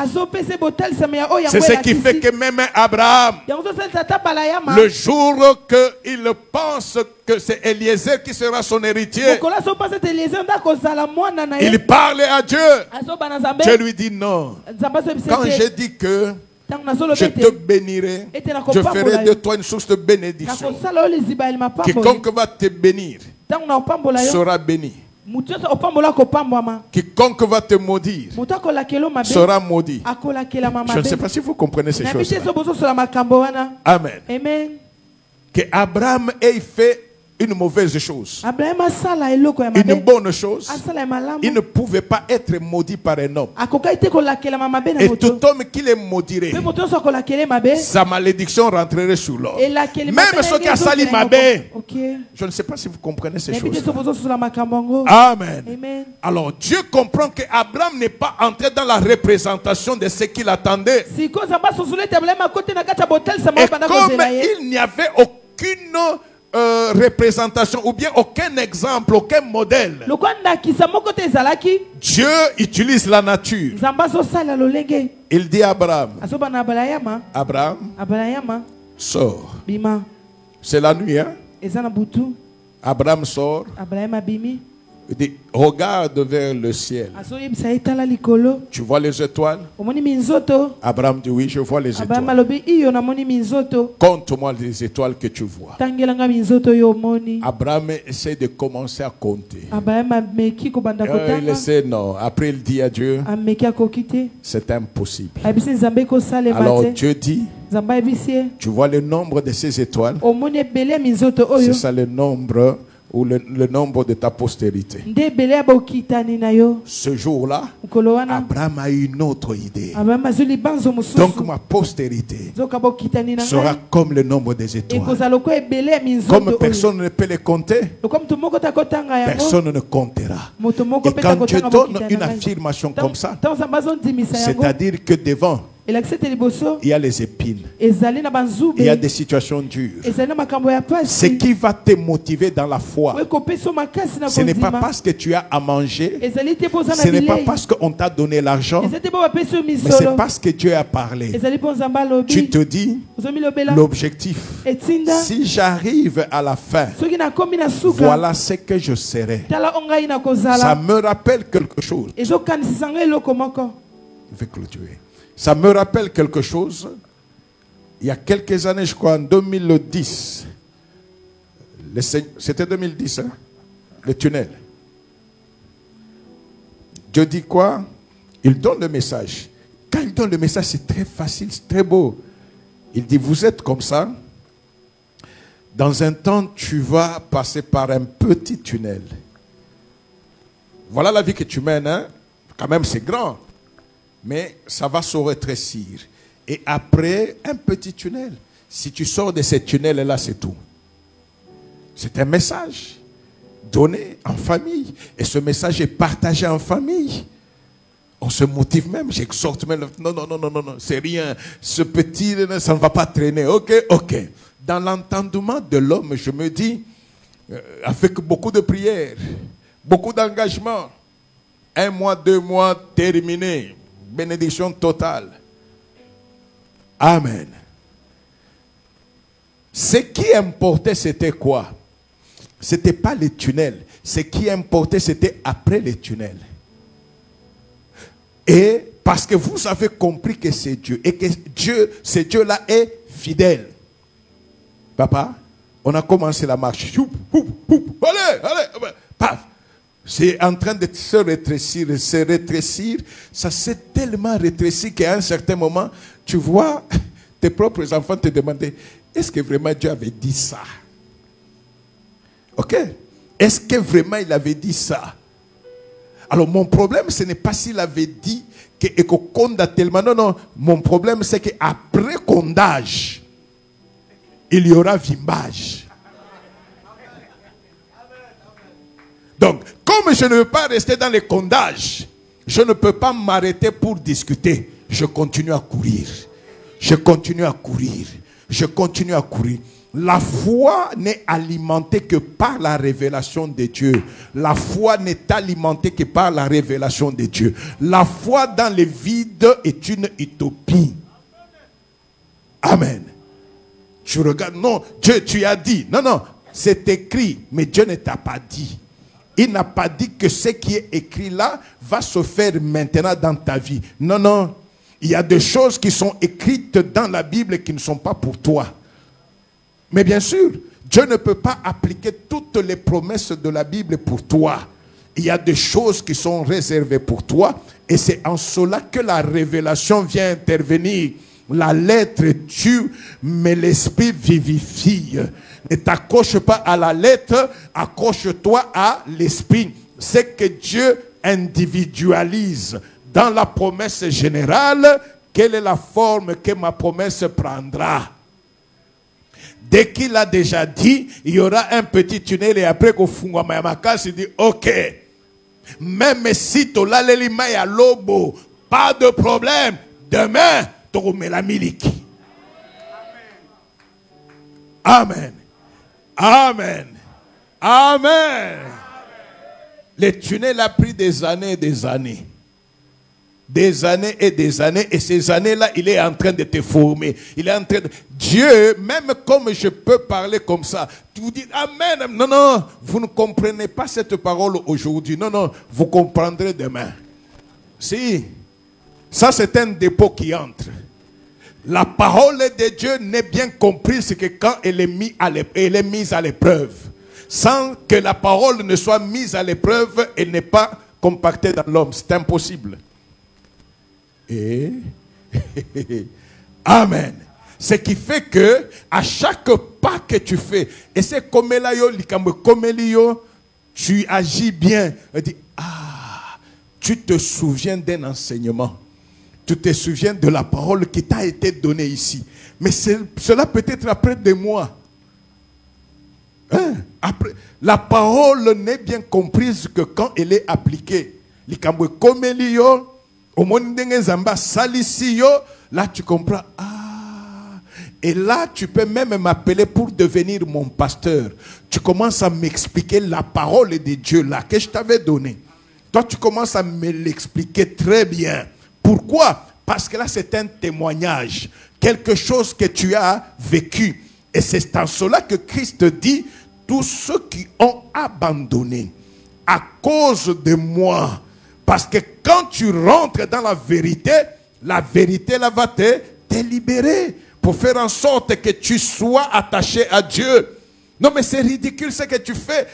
C'est ce qui fait que même Abraham, le jour qu'il pense que c'est Eliezer qui sera son héritier, il parle à Dieu. Dieu lui dit non. Quand je dis que je te bénirai, je ferai de toi une source de bénédiction. Quiconque va te bénir sera béni. Quiconque va te maudire sera maudit. Je ne sais pas si vous comprenez ces choses. Amen. Que Abraham ait fait une mauvaise chose, une bonne chose, il ne pouvait pas être maudit par un homme. Et tout homme qui les maudirait, sa malédiction rentrerait sur l'homme. Même ceux qui ont sali mabé. Je ne sais pas si vous comprenez ces choses. Amen. Alors Dieu comprend que Abraham n'est pas entré dans la représentation de ce qu'il attendait. Et comme il n'y avait aucune représentation ou bien aucun exemple, aucun modèle, Dieu utilise la nature. Il dit à Abraham, Abraham, sors. C'est la nuit, hein? Abraham sort. Il dit, regarde vers le ciel. Tu vois les étoiles? Abraham dit, oui, je vois les étoiles. Compte-moi les étoiles que tu vois. Abraham essaie de commencer à compter. Il essaie, non. Après, il dit à Dieu, c'est impossible. Alors Dieu dit, tu vois le nombre de ces étoiles? C'est ça le nombre, ou le nombre de ta postérité. Ce jour-là, Abraham a une autre idée. Donc ma postérité sera comme le nombre des étoiles. Comme personne ne peut les compter, personne ne comptera. Et quand Dieu donne une affirmation comme ça, c'est-à-dire que devant, il y a les épines. Il y a des situations dures. Ce qui va te motiver dans la foi, ce n'est pas parce que tu as à manger, ce n'est pas parce qu'on t'a donné l'argent, mais c'est parce que Dieu a parlé. Tu te dis, l'objectif, si j'arrive à la fin, voilà ce que je serai. Ça me rappelle quelque chose. Je vais clôturer. Ça me rappelle quelque chose. Il y a quelques années, je crois, en 2010. C'était 2010, hein? Le tunnel. Dieu dit quoi? Il donne le message. Quand il donne le message, c'est très facile, c'est très beau. Il dit, vous êtes comme ça. Dans un temps, tu vas passer par un petit tunnel. Voilà la vie que tu mènes, hein? Quand même, c'est grand. Mais ça va se rétrécir. Et après, un petit tunnel. Si tu sors de ce tunnel-là, c'est tout. C'est un message donné en famille. Et ce message est partagé en famille. On se motive même. J'exhorte même. Non, non, non, non, non, non. C'est rien. Ce petit, ça ne va pas traîner. Ok, ok. Dans l'entendement de l'homme, je me dis, avec beaucoup de prières, beaucoup d'engagement, 1 mois, 2 mois, terminé. Bénédiction totale. Amen. Ce qui importait, c'était quoi? Ce n'était pas les tunnels. Ce qui importait, c'était après les tunnels. Et parce que vous avez compris que c'est Dieu. Et que Dieu, ce Dieu-là est fidèle. Papa, on a commencé la marche. Allez, allez, paf. C'est en train de se rétrécir. Ça s'est tellement rétréci qu'à un certain moment, tu vois, tes propres enfants te demandaient, est-ce que vraiment Dieu avait dit ça? Ok? Est-ce que vraiment il avait dit ça? Alors mon problème, ce n'est pas s'il avait dit que Konda tellement. Non, non. Mon problème, c'est qu'après condage, il y aura vimbage. Donc, comme je ne veux pas rester dans les condages, je ne peux pas m'arrêter pour discuter. Je continue à courir. Je continue à courir. Je continue à courir. La foi n'est alimentée que par la révélation de Dieu. La foi n'est alimentée que par la révélation de Dieu. La foi dans le vide est une utopie. Amen. Tu regardes, non, Dieu, tu as dit. Non, non, c'est écrit, mais Dieu ne t'a pas dit. Il n'a pas dit que ce qui est écrit là va se faire maintenant dans ta vie. Non, non. Il y a des choses qui sont écrites dans la Bible et qui ne sont pas pour toi. Mais bien sûr, Dieu ne peut pas appliquer toutes les promesses de la Bible pour toi. Il y a des choses qui sont réservées pour toi. Et c'est en cela que la révélation vient intervenir La lettre tue, mais l'esprit vivifie. Ne t'accroche pas à la lettre, accroche-toi à l'esprit. C'est que Dieu individualise dans la promesse générale. Quelle est la forme que ma promesse prendra? Dès qu'il a déjà dit, il y aura un petit tunnel et après qu'on funga mayamaka, il dit ok. Même si tu l'as l'élima ya lobo, pas de problème. Demain, tu remets la miliki. Amen. Amen. Amen. Le tunnel a pris des années et des années. Des années et des années. Et ces années-là, il est en train de te former. Il est en train de... Dieu, même comme je peux parler comme ça, tu vous dites Amen. Non, non, vous ne comprenez pas cette parole aujourd'hui. Non, non, vous comprendrez demain. Si, ça c'est un dépôt qui entre. La parole de Dieu n'est bien comprise que quand elle est mise à l'épreuve. Sans que la parole ne soit mise à l'épreuve, elle n'est pas compactée dans l'homme. C'est impossible. Et Amen. Ce qui fait que à chaque pas que tu fais, et c'est comme tu agis bien. Tu te souviens d'un enseignement. Tu te souviens de la parole qui t'a été donnée ici. Mais cela peut être après des mois. Hein? Après, la parole n'est bien comprise que quand elle est appliquée. Là tu comprends. Et là tu peux même m'appeler pour devenir mon pasteur. Tu commences à m'expliquer la parole de Dieu là que je t'avais donnée. Toi tu commences à me l'expliquer très bien. Pourquoi? Parce que là c'est un témoignage. Quelque chose que tu as vécu. Et c'est en cela que Christ dit, tous ceux qui ont abandonné à cause de moi. Parce que quand tu rentres dans la vérité là va te libérer pour faire en sorte que tu sois attaché à Dieu. Non mais c'est ridicule ce que tu fais.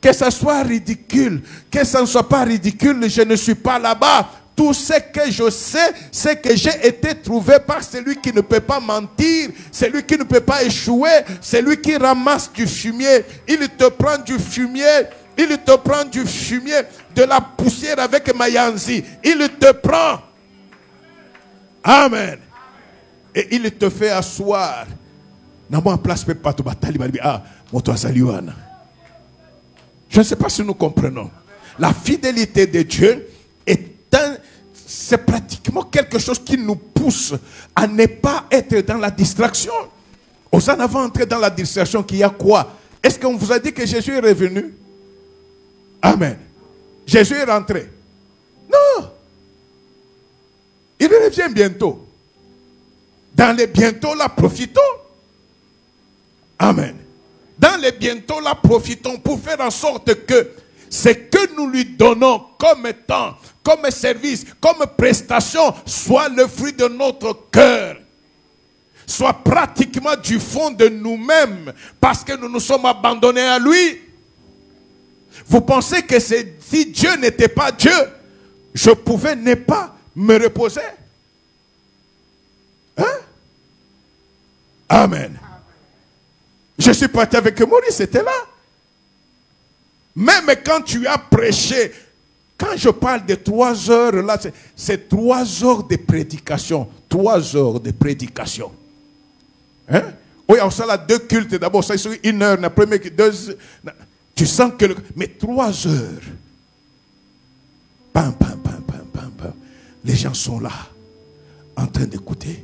Que ça soit ridicule, que ça ne soit pas ridicule, je ne suis pas là-bas. Tout ce que je sais, c'est que j'ai été trouvé par celui qui ne peut pas mentir, celui qui ne peut pas échouer, celui qui ramasse du fumier. Il te prend du fumier, il te prend du fumier, de la poussière avec Mayanzi. Il te prend. Amen. Et il te fait asseoir. Je ne sais pas si nous comprenons. La fidélité de Dieu c'est pratiquement quelque chose qui nous pousse à ne pas être dans la distraction. Aux en avant entrer dans la distraction, qu'il y a quoi? Est-ce qu'on vous a dit que Jésus est revenu? Amen. Jésus est rentré. Non. Il revient bientôt. Dans les bientôt là, profitons. Amen. Dans les bientôt là, profitons pour faire en sorte que ce que nous lui donnons comme temps, comme service, comme prestation, soit le fruit de notre cœur. Soit pratiquement du fond de nous-mêmes, parce que nous nous sommes abandonnés à lui. Vous pensez que si Dieu n'était pas Dieu, je pouvais ne pas me reposer? Hein? Amen. Je suis parti avec Maurice, c'était là. Même quand tu as prêché, quand je parle de 3 heures, là, c'est 3 heures de prédication. 3 heures de prédication. Hein? Oui, on sait là 2 cultes. D'abord, ça c'est 1 heure, la première 2. Tu sens que... Mais 3 heures. Pam, pam, pam, pam, pam, pam. Les gens sont là, en train d'écouter.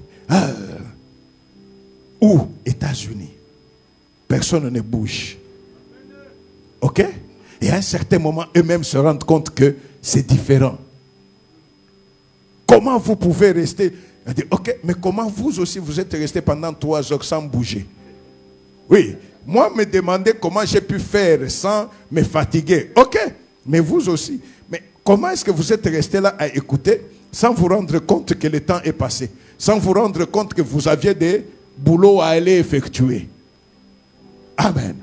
Ou États-Unis. Personne ne bouge. Ok? Et à un certain moment, eux-mêmes se rendent compte que c'est différent. Comment vous pouvez rester? Ok, mais comment vous aussi vous êtes resté pendant 3 heures sans bouger? Oui, moi me demander comment j'ai pu faire sans me fatiguer. Ok, mais vous aussi. Mais comment est-ce que vous êtes resté là à écouter sans vous rendre compte que le temps est passé? Sans vous rendre compte que vous aviez des boulots à aller effectuer? Amen.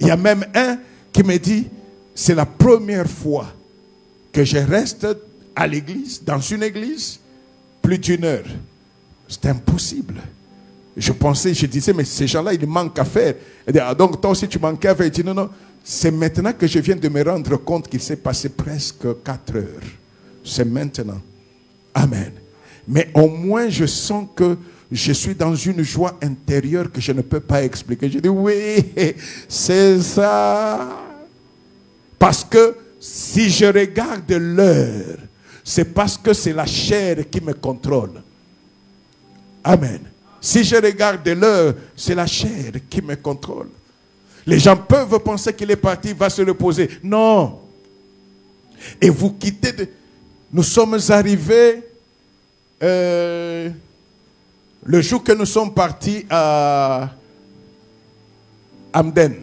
Il y a même un qui me dit, c'est la première fois que je reste à l'église, dans une église, plus d'1 heure. C'était impossible. Je pensais, je disais, mais ces gens-là, ils manquent à faire. Donc toi aussi, tu manquais à faire. Il dit, non, non, c'est maintenant que je viens de me rendre compte qu'il s'est passé presque 4 heures. C'est maintenant. Amen. Mais au moins, je sens que je suis dans une joie intérieure que je ne peux pas expliquer. Je dis, oui, c'est ça. Parce que si je regarde l'heure, c'est parce que c'est la chair qui me contrôle. Amen. Si je regarde l'heure, c'est la chair qui me contrôle. Les gens peuvent penser qu'il est parti, il va se reposer. Non. Et vous quittez. Nous sommes arrivés le jour que nous sommes partis à Amden.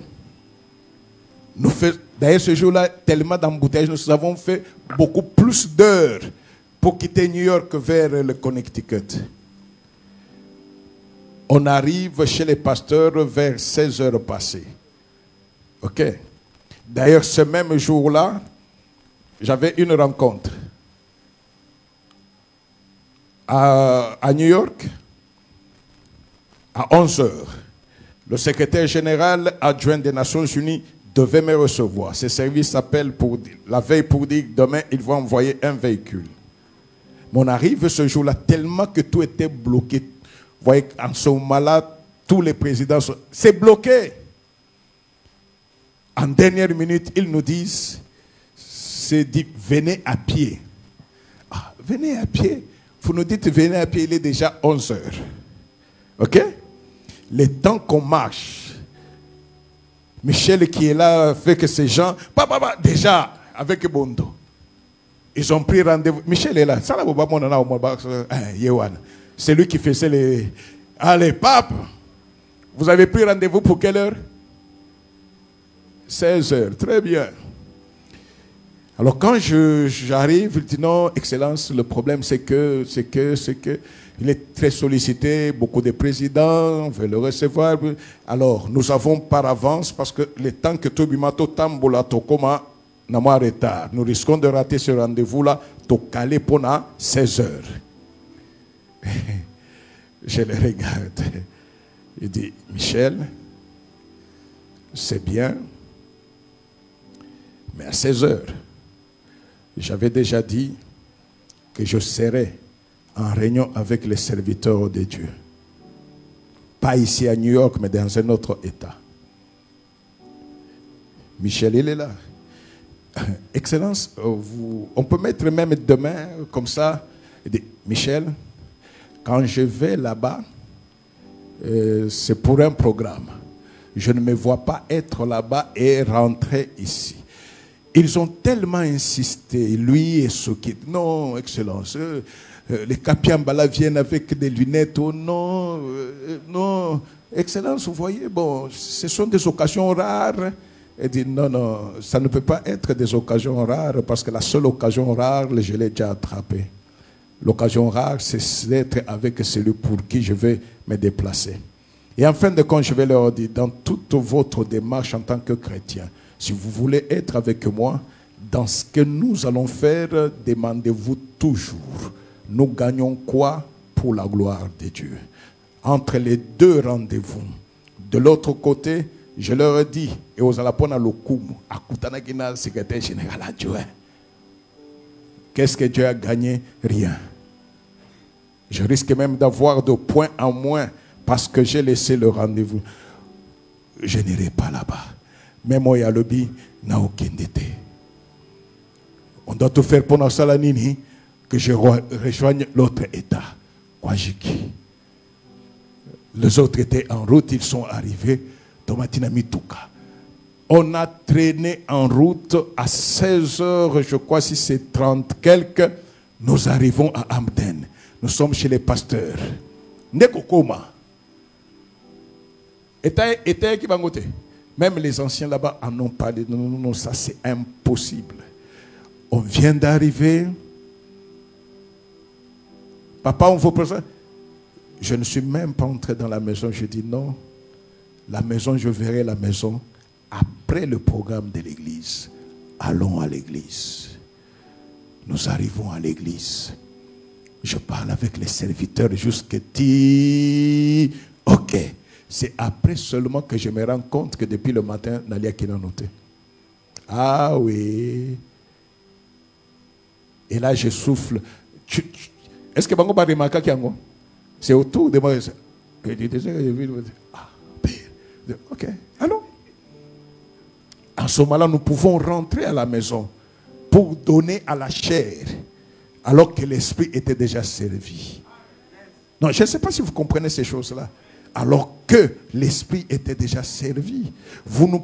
D'ailleurs, ce jour-là, tellement d'embouteillages, nous avons fait beaucoup plus d'heures pour quitter New York vers le Connecticut. On arrive chez les pasteurs vers 16 heures passées. Ok. D'ailleurs, ce même jour-là, j'avais une rencontre à New York à 11 heures. Le secrétaire général adjoint des Nations Unies devait me recevoir. Ses services appellent la veille pour dire que demain, ils vont envoyer un véhicule. Mais on arrive ce jour-là tellement que tout était bloqué. Vous voyez, en ce moment-là, tous les présidents sont... C'est bloqué. En dernière minute, ils nous disent, c'est dit, venez à pied. Ah, venez à pied. Vous nous dites, venez à pied, il est déjà 11 heures. Ok? Le temps qu'on marche, Michel qui est là fait que ces gens, déjà, avec Bondo, ils ont pris rendez-vous. Michel est là. C'est lui qui faisait les... Allez, pape, vous avez pris rendez-vous pour quelle heure? 16 heures, très bien. Alors quand j'arrive, il dit non, Excellence, le problème c'est que, il est très sollicité, beaucoup de présidents veulent le recevoir. Alors nous avons par avance, parce que le temps que Tobimato Tambola Tokoma n'a pas retard, nous risquons de rater ce rendez-vous-là, Tokale Pona 16 heures. Je le regarde. Il dit, Michel, c'est bien, mais à 16 heures, j'avais déjà dit que je serais en réunion avec les serviteurs de Dieu. Pas ici à New York, mais dans un autre État. Michel, il est là. Excellence, on peut mettre même demain, comme ça. Il dit, Michel, quand je vais là-bas, c'est pour un programme. Je ne me vois pas être là-bas et rentrer ici. Ils ont tellement insisté, lui et ceux qui... Non, Excellence, les Kapiambala viennent avec des lunettes. Oh non, non, Excellence, vous voyez, bon, ce sont des occasions rares. Elle dit, non, non, ça ne peut pas être des occasions rares parce que la seule occasion rare, je l'ai déjà attrapée. L'occasion rare, c'est d'être avec celui pour qui je vais me déplacer. Et en fin de compte, je vais leur dire, dans toute votre démarche en tant que chrétien, si vous voulez être avec moi, dans ce que nous allons faire, demandez-vous toujours. Nous gagnons quoi pour la gloire de Dieu? Entre les deux rendez-vous. De l'autre côté, je leur dis, et aux Alapona Lokumu, à Kutanagina, secrétaire général adjoint, qu'est-ce que Dieu a gagné? Rien. Je risque même d'avoir de points en moins parce que j'ai laissé le rendez-vous. Je n'irai pas là-bas. Même moi, Yalobi n'a aucun été. On doit tout faire pendant Salanini que je rejoigne l'autre État, Kwajiki. Les autres étaient en route, ils sont arrivés. Tomatina Mituka. On a traîné en route à 16 heures, je crois, si c'est 30 quelques. Nous arrivons à Amden. Nous sommes chez les pasteurs. Nekokoma. Et qui va goûter. Même les anciens là-bas en ont parlé. Non, non, non, ça c'est impossible. On vient d'arriver. Papa, on vous présente. Je ne suis même pas entré dans la maison. Je dis non. La maison, je verrai la maison après le programme de l'église. Allons à l'église. Nous arrivons à l'église. Je parle avec les serviteurs jusqu'à dire, ok. C'est après seulement que je me rends compte que depuis le matin, Nalia qui n'a noté. Ah oui. Et là, je souffle. Est-ce que Bango va remarquer qu'il y a un... C'est autour de moi. Ah, ok. Alors, en ce moment-là, nous pouvons rentrer à la maison pour donner à la chair, alors que l'esprit était déjà servi. Non, je ne sais pas si vous comprenez ces choses-là. Alors que l'esprit était déjà servi. Vous ne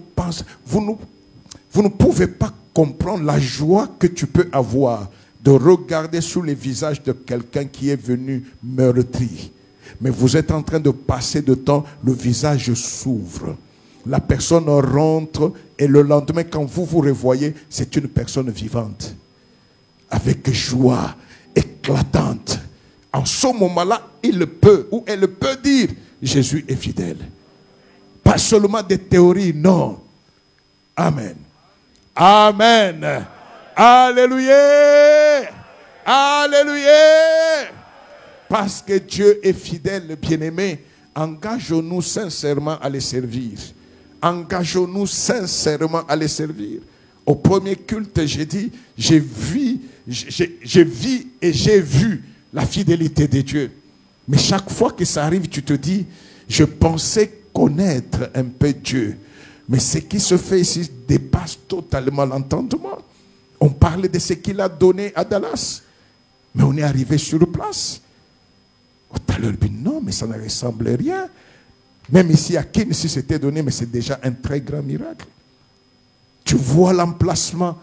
pouvez pas comprendre la joie que tu peux avoir de regarder sous les visages de quelqu'un qui est venu meurtri. Mais vous êtes en train de passer de temps, le visage s'ouvre. La personne rentre et le lendemain, quand vous vous revoyez, c'est une personne vivante. Avec joie éclatante. En ce moment-là, il peut ou elle peut dire, Jésus est fidèle. Pas seulement des théories, non. Amen. Amen. Alléluia. Alléluia. Parce que Dieu est fidèle, bien-aimé, engageons-nous sincèrement à les servir. Engageons-nous sincèrement à les servir. Au premier culte, j'ai dit, j'ai vu et j'ai vu la fidélité de Dieu. Mais chaque fois que ça arrive, tu te dis, je pensais connaître un peu Dieu. Mais ce qui se fait ici dépasse totalement l'entendement. On parlait de ce qu'il a donné à Dallas. Mais on est arrivé sur place. Tout à l'heure, non, mais ça ne ressemble à rien. Même ici à Kin, si c'était donné, mais c'est déjà un très grand miracle. Tu vois l'emplacement.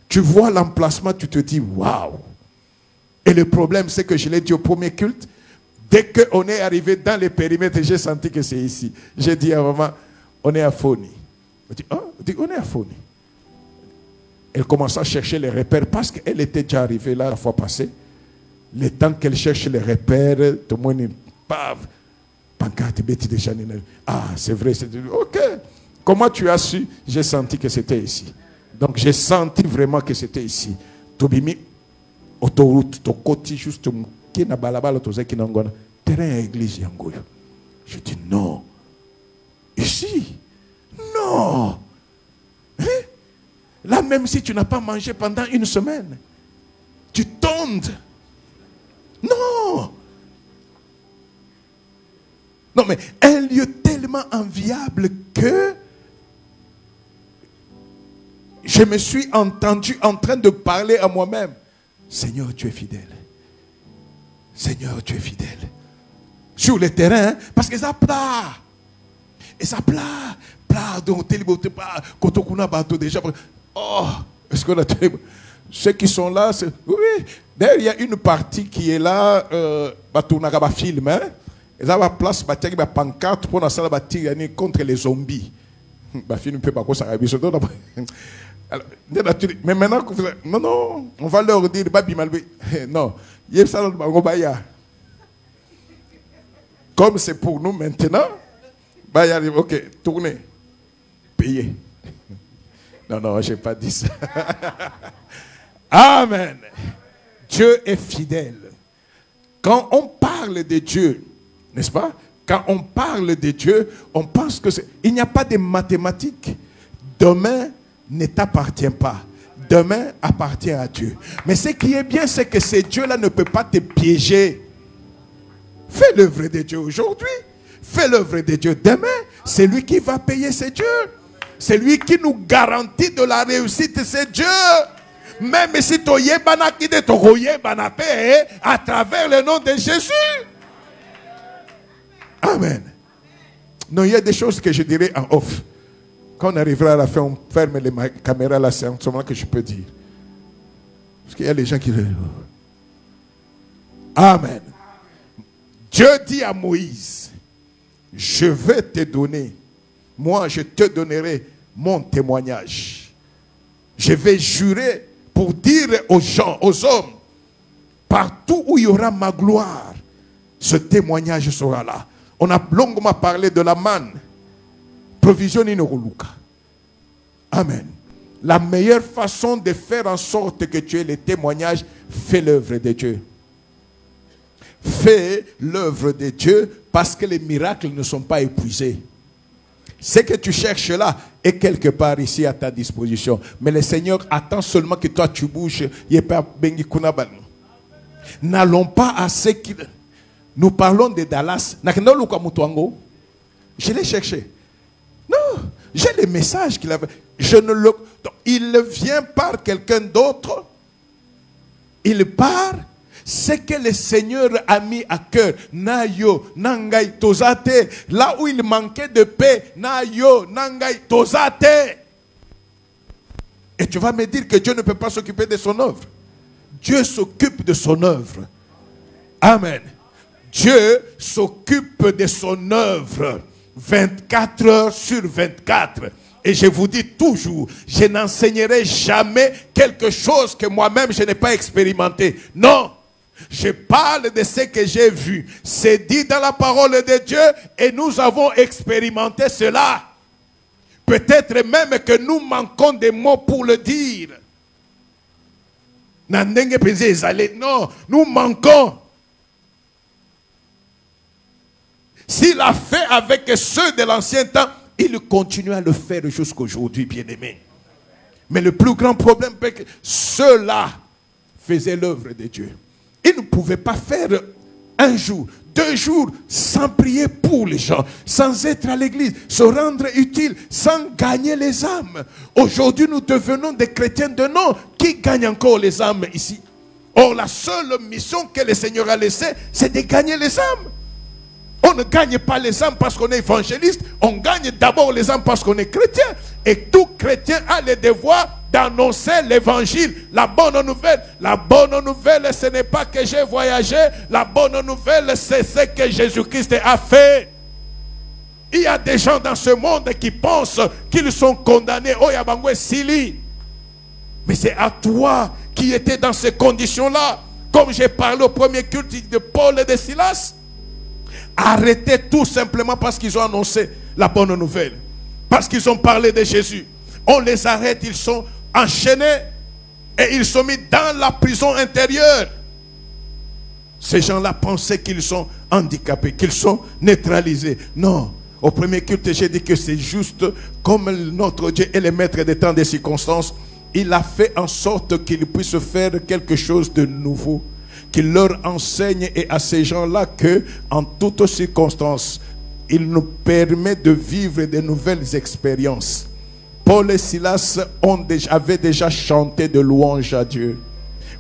Tu vois l'emplacement, tu te dis, waouh. Et le problème, c'est que je l'ai dit au premier culte, dès qu'on est arrivé dans les périmètres, j'ai senti que c'est ici. J'ai dit à maman, on est à Foni. On dit, oh, on est à Foni. Elle commence à chercher les repères parce qu'elle était déjà arrivée là la fois passée. Le temps qu'elle cherche les repères, tout le monde est paf. Pancarte, bêtis déjà. Ah, c'est vrai. Ok. Comment tu as su? J'ai senti que c'était ici. Donc j'ai senti vraiment que c'était ici. Tobimi, autoroute, to côté juste qui n'a balabala toze qui n'a ngona terrain église yangoyo. Je dis non. Ici, non. Hein? Là même si tu n'as pas mangé pendant une semaine, tu tondes. Non. Non mais un lieu tellement enviable que je me suis entendu en train de parler à moi-même. Seigneur, tu es fidèle. Seigneur, tu es fidèle. Sur le terrain, hein, parce que ça plat. Et ça plat. Plat, donc, quand on a bateau déjà. Oh, est-ce qu'on a ceux qui sont là, oui. D'ailleurs, il y a une partie qui est là, bateau n'a pas film, hein. Ils ont la place, bateau qui a pancarte pour la salle contre les zombies. Bah, film ne peut pas quoi ça arrive. Alors, mais maintenant, non, on va leur dire, non, comme c'est pour nous maintenant, ok, tournez, payez. Non, je n'ai pas dit ça. Amen. Dieu est fidèle. Quand on parle de Dieu, n'est-ce pas? Quand on parle de Dieu, on pense que il n'y a pas de mathématiques. Demain ne t'appartient pas. Demain appartient à Dieu. Mais ce qui est bien, c'est que ce Dieu-là ne peut pas te piéger. Fais l'œuvre de Dieu aujourd'hui. Fais l'œuvre de Dieu demain. C'est lui qui va payer, c'est Dieu. C'est lui qui nous garantit de la réussite, c'est Dieu. Même si tu es à travers le nom de Jésus. Amen. Non, il y a des choses que je dirais en off. Quand on arrivera à la fin, on ferme les caméras là, c'est en ce moment que je peux dire. Parce qu'il y a les gens qui... Amen. Dieu dit à Moïse, je vais te donner, moi je te donnerai mon témoignage. Je vais jurer pour dire aux gens, aux hommes, partout où il y aura ma gloire, ce témoignage sera là. On a longuement parlé de la manne. Provision inoroluka. Amen. La meilleure façon de faire en sorte que tu aies les témoignages, fais l'œuvre de Dieu. Fais l'œuvre de Dieu parce que les miracles ne sont pas épuisés. Ce que tu cherches là est quelque part ici à ta disposition. Mais le Seigneur attend seulement que toi tu bouges. N'allons pas à ce qu'il... Nous parlons de Dallas. Je l'ai cherché. Non, j'ai les messages qu'il avait. Il vient par quelqu'un d'autre. Il part. C'est que le Seigneur a mis à cœur. Nayo, nangai, tozate. Là où il manquait de paix. Nayo, nangai, tozate. Et tu vas me dire que Dieu ne peut pas s'occuper de son œuvre. Dieu s'occupe de son œuvre. Amen. Dieu s'occupe de son œuvre 24 heures sur 24. Et je vous dis toujours, je n'enseignerai jamais quelque chose que moi-même je n'ai pas expérimenté. Non, je parle de ce que j'ai vu. C'est dit dans la parole de Dieu et nous avons expérimenté cela. Peut-être même que nous manquons des mots pour le dire. Non, nous manquons. S'il a fait avec ceux de l'ancien temps, il continue à le faire jusqu'aujourd'hui, bien-aimés. Mais le plus grand problème, c'est que ceux-là faisaient l'œuvre de Dieu. Ils ne pouvaient pas faire un jour, 2 jours, sans prier pour les gens, sans être à l'église, se rendre utile, sans gagner les âmes. Aujourd'hui, nous devenons des chrétiens de nom. Qui gagne encore les âmes ici? Or, la seule mission que le Seigneur a laissée, c'est de gagner les âmes. On ne gagne pas les âmes parce qu'on est évangéliste. On gagne d'abord les âmes parce qu'on est chrétien. Et tout chrétien a le devoir d'annoncer l'évangile, la bonne nouvelle. La bonne nouvelle, ce n'est pas que j'ai voyagé. La bonne nouvelle, c'est ce que Jésus-Christ a fait. Il y a des gens dans ce monde qui pensent qu'ils sont condamnés. Oh, Yabangwe Sili. Mais c'est à toi qui étais dans ces conditions-là. Comme j'ai parlé au premier culte de Paul et de Silas. Arrêtez tout simplement parce qu'ils ont annoncé la bonne nouvelle. Parce qu'ils ont parlé de Jésus. On les arrête, ils sont enchaînés et ils sont mis dans la prison intérieure. Ces gens-là pensaient qu'ils sont handicapés, qu'ils sont neutralisés. Non, au premier culte, j'ai dit que c'est juste comme notre Dieu est le maître des temps des circonstances. Il a fait en sorte qu'ils puissent faire quelque chose de nouveau. Qu'il leur enseigne et à ces gens-là que, en toutes circonstances, il nous permet de vivre de nouvelles expériences. Paul et Silas avaient déjà chanté de louanges à Dieu.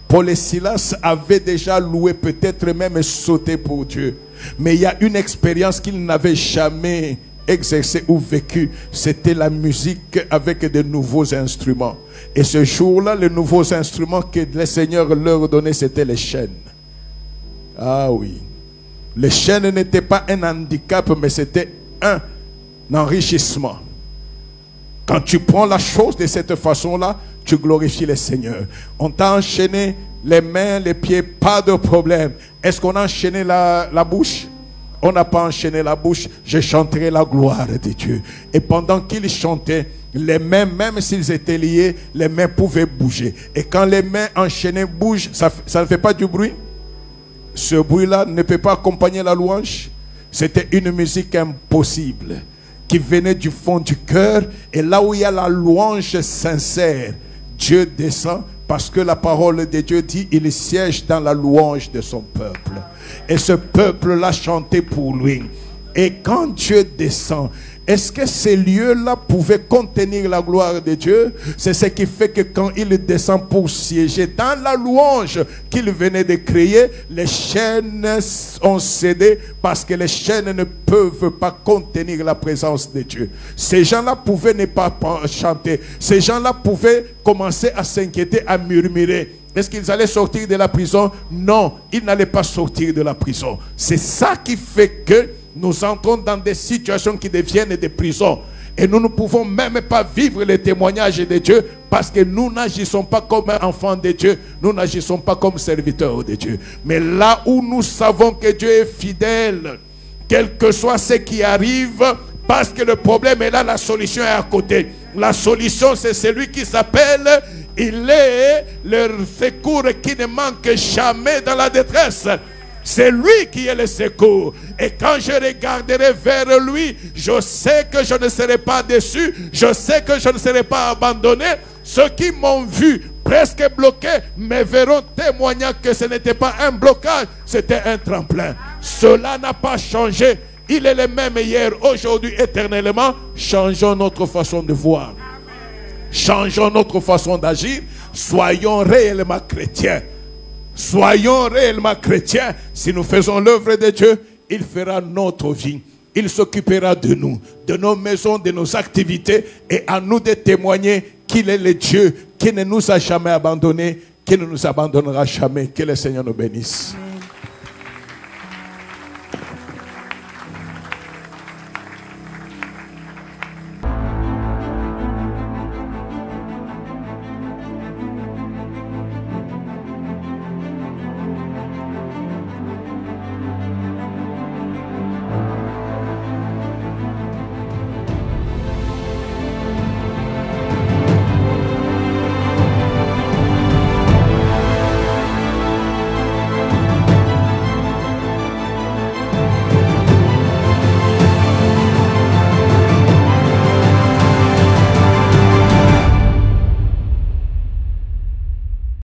Paul et Silas avaient déjà loué, peut-être même sauté pour Dieu. Mais il y a une expérience qu'ils n'avaient jamais exercée ou vécue. C'était la musique avec de nouveaux instruments. Et ce jour-là, les nouveaux instruments que le Seigneur leur donnait, c'était les chaînes. Ah oui. Les chaînes n'étaient pas un handicap, mais c'était un enrichissement. Quand tu prends la chose de cette façon-là, tu glorifies le Seigneur. On t'a enchaîné les mains, les pieds, pas de problème. Est-ce qu'on a enchaîné la bouche? On n'a pas enchaîné la bouche. Je chanterai la gloire de Dieu. Et pendant qu'ils chantaient, les mains, même s'ils étaient liés, les mains pouvaient bouger. Et quand les mains enchaînées bougent, ça ne fait pas du bruit? Ce bruit-là ne peut pas accompagner la louange. C'était une musique impossible qui venait du fond du cœur. Et là où il y a la louange sincère, Dieu descend parce que la parole de Dieu dit il siège dans la louange de son peuple. Et ce peuple-là chantait pour lui. Et quand Dieu descend, est-ce que ces lieux-là pouvaient contenir la gloire de Dieu? C'est ce qui fait que quand il descend pour siéger dans la louange qu'il venait de créer, les chaînes ont cédé parce que les chaînes ne peuvent pas contenir la présence de Dieu. Ces gens-là pouvaient ne pas chanter. Ces gens-là pouvaient commencer à s'inquiéter, à murmurer. Est-ce qu'ils allaient sortir de la prison? Non, ils n'allaient pas sortir de la prison. C'est ça qui fait que nous entrons dans des situations qui deviennent des prisons. Et nous ne pouvons même pas vivre les témoignages de Dieu parce que nous n'agissons pas comme enfants de Dieu. Nous n'agissons pas comme serviteurs de Dieu. Mais là où nous savons que Dieu est fidèle, quel que soit ce qui arrive, parce que le problème est là, la solution est à côté. La solution, c'est celui qui s'appelle, il est le secours qui ne manque jamais dans la détresse. C'est lui qui est le secours. Et quand je regarderai vers lui, je sais que je ne serai pas déçu. Je sais que je ne serai pas abandonné. Ceux qui m'ont vu presque bloqué me verront témoignant que ce n'était pas un blocage, c'était un tremplin. Cela n'a pas changé. Il est le même hier, aujourd'hui, éternellement. Changeons notre façon de voir. Changeons notre façon d'agir. Soyons réellement chrétiens. Soyons réellement chrétiens. Si nous faisons l'œuvre de Dieu, il fera notre vie. Il s'occupera de nous, de nos maisons, de nos activités. Et à nous de témoigner qu'il est le Dieu qui ne nous a jamais abandonnés, qui ne nous abandonnera jamais. Que le Seigneur nous bénisse.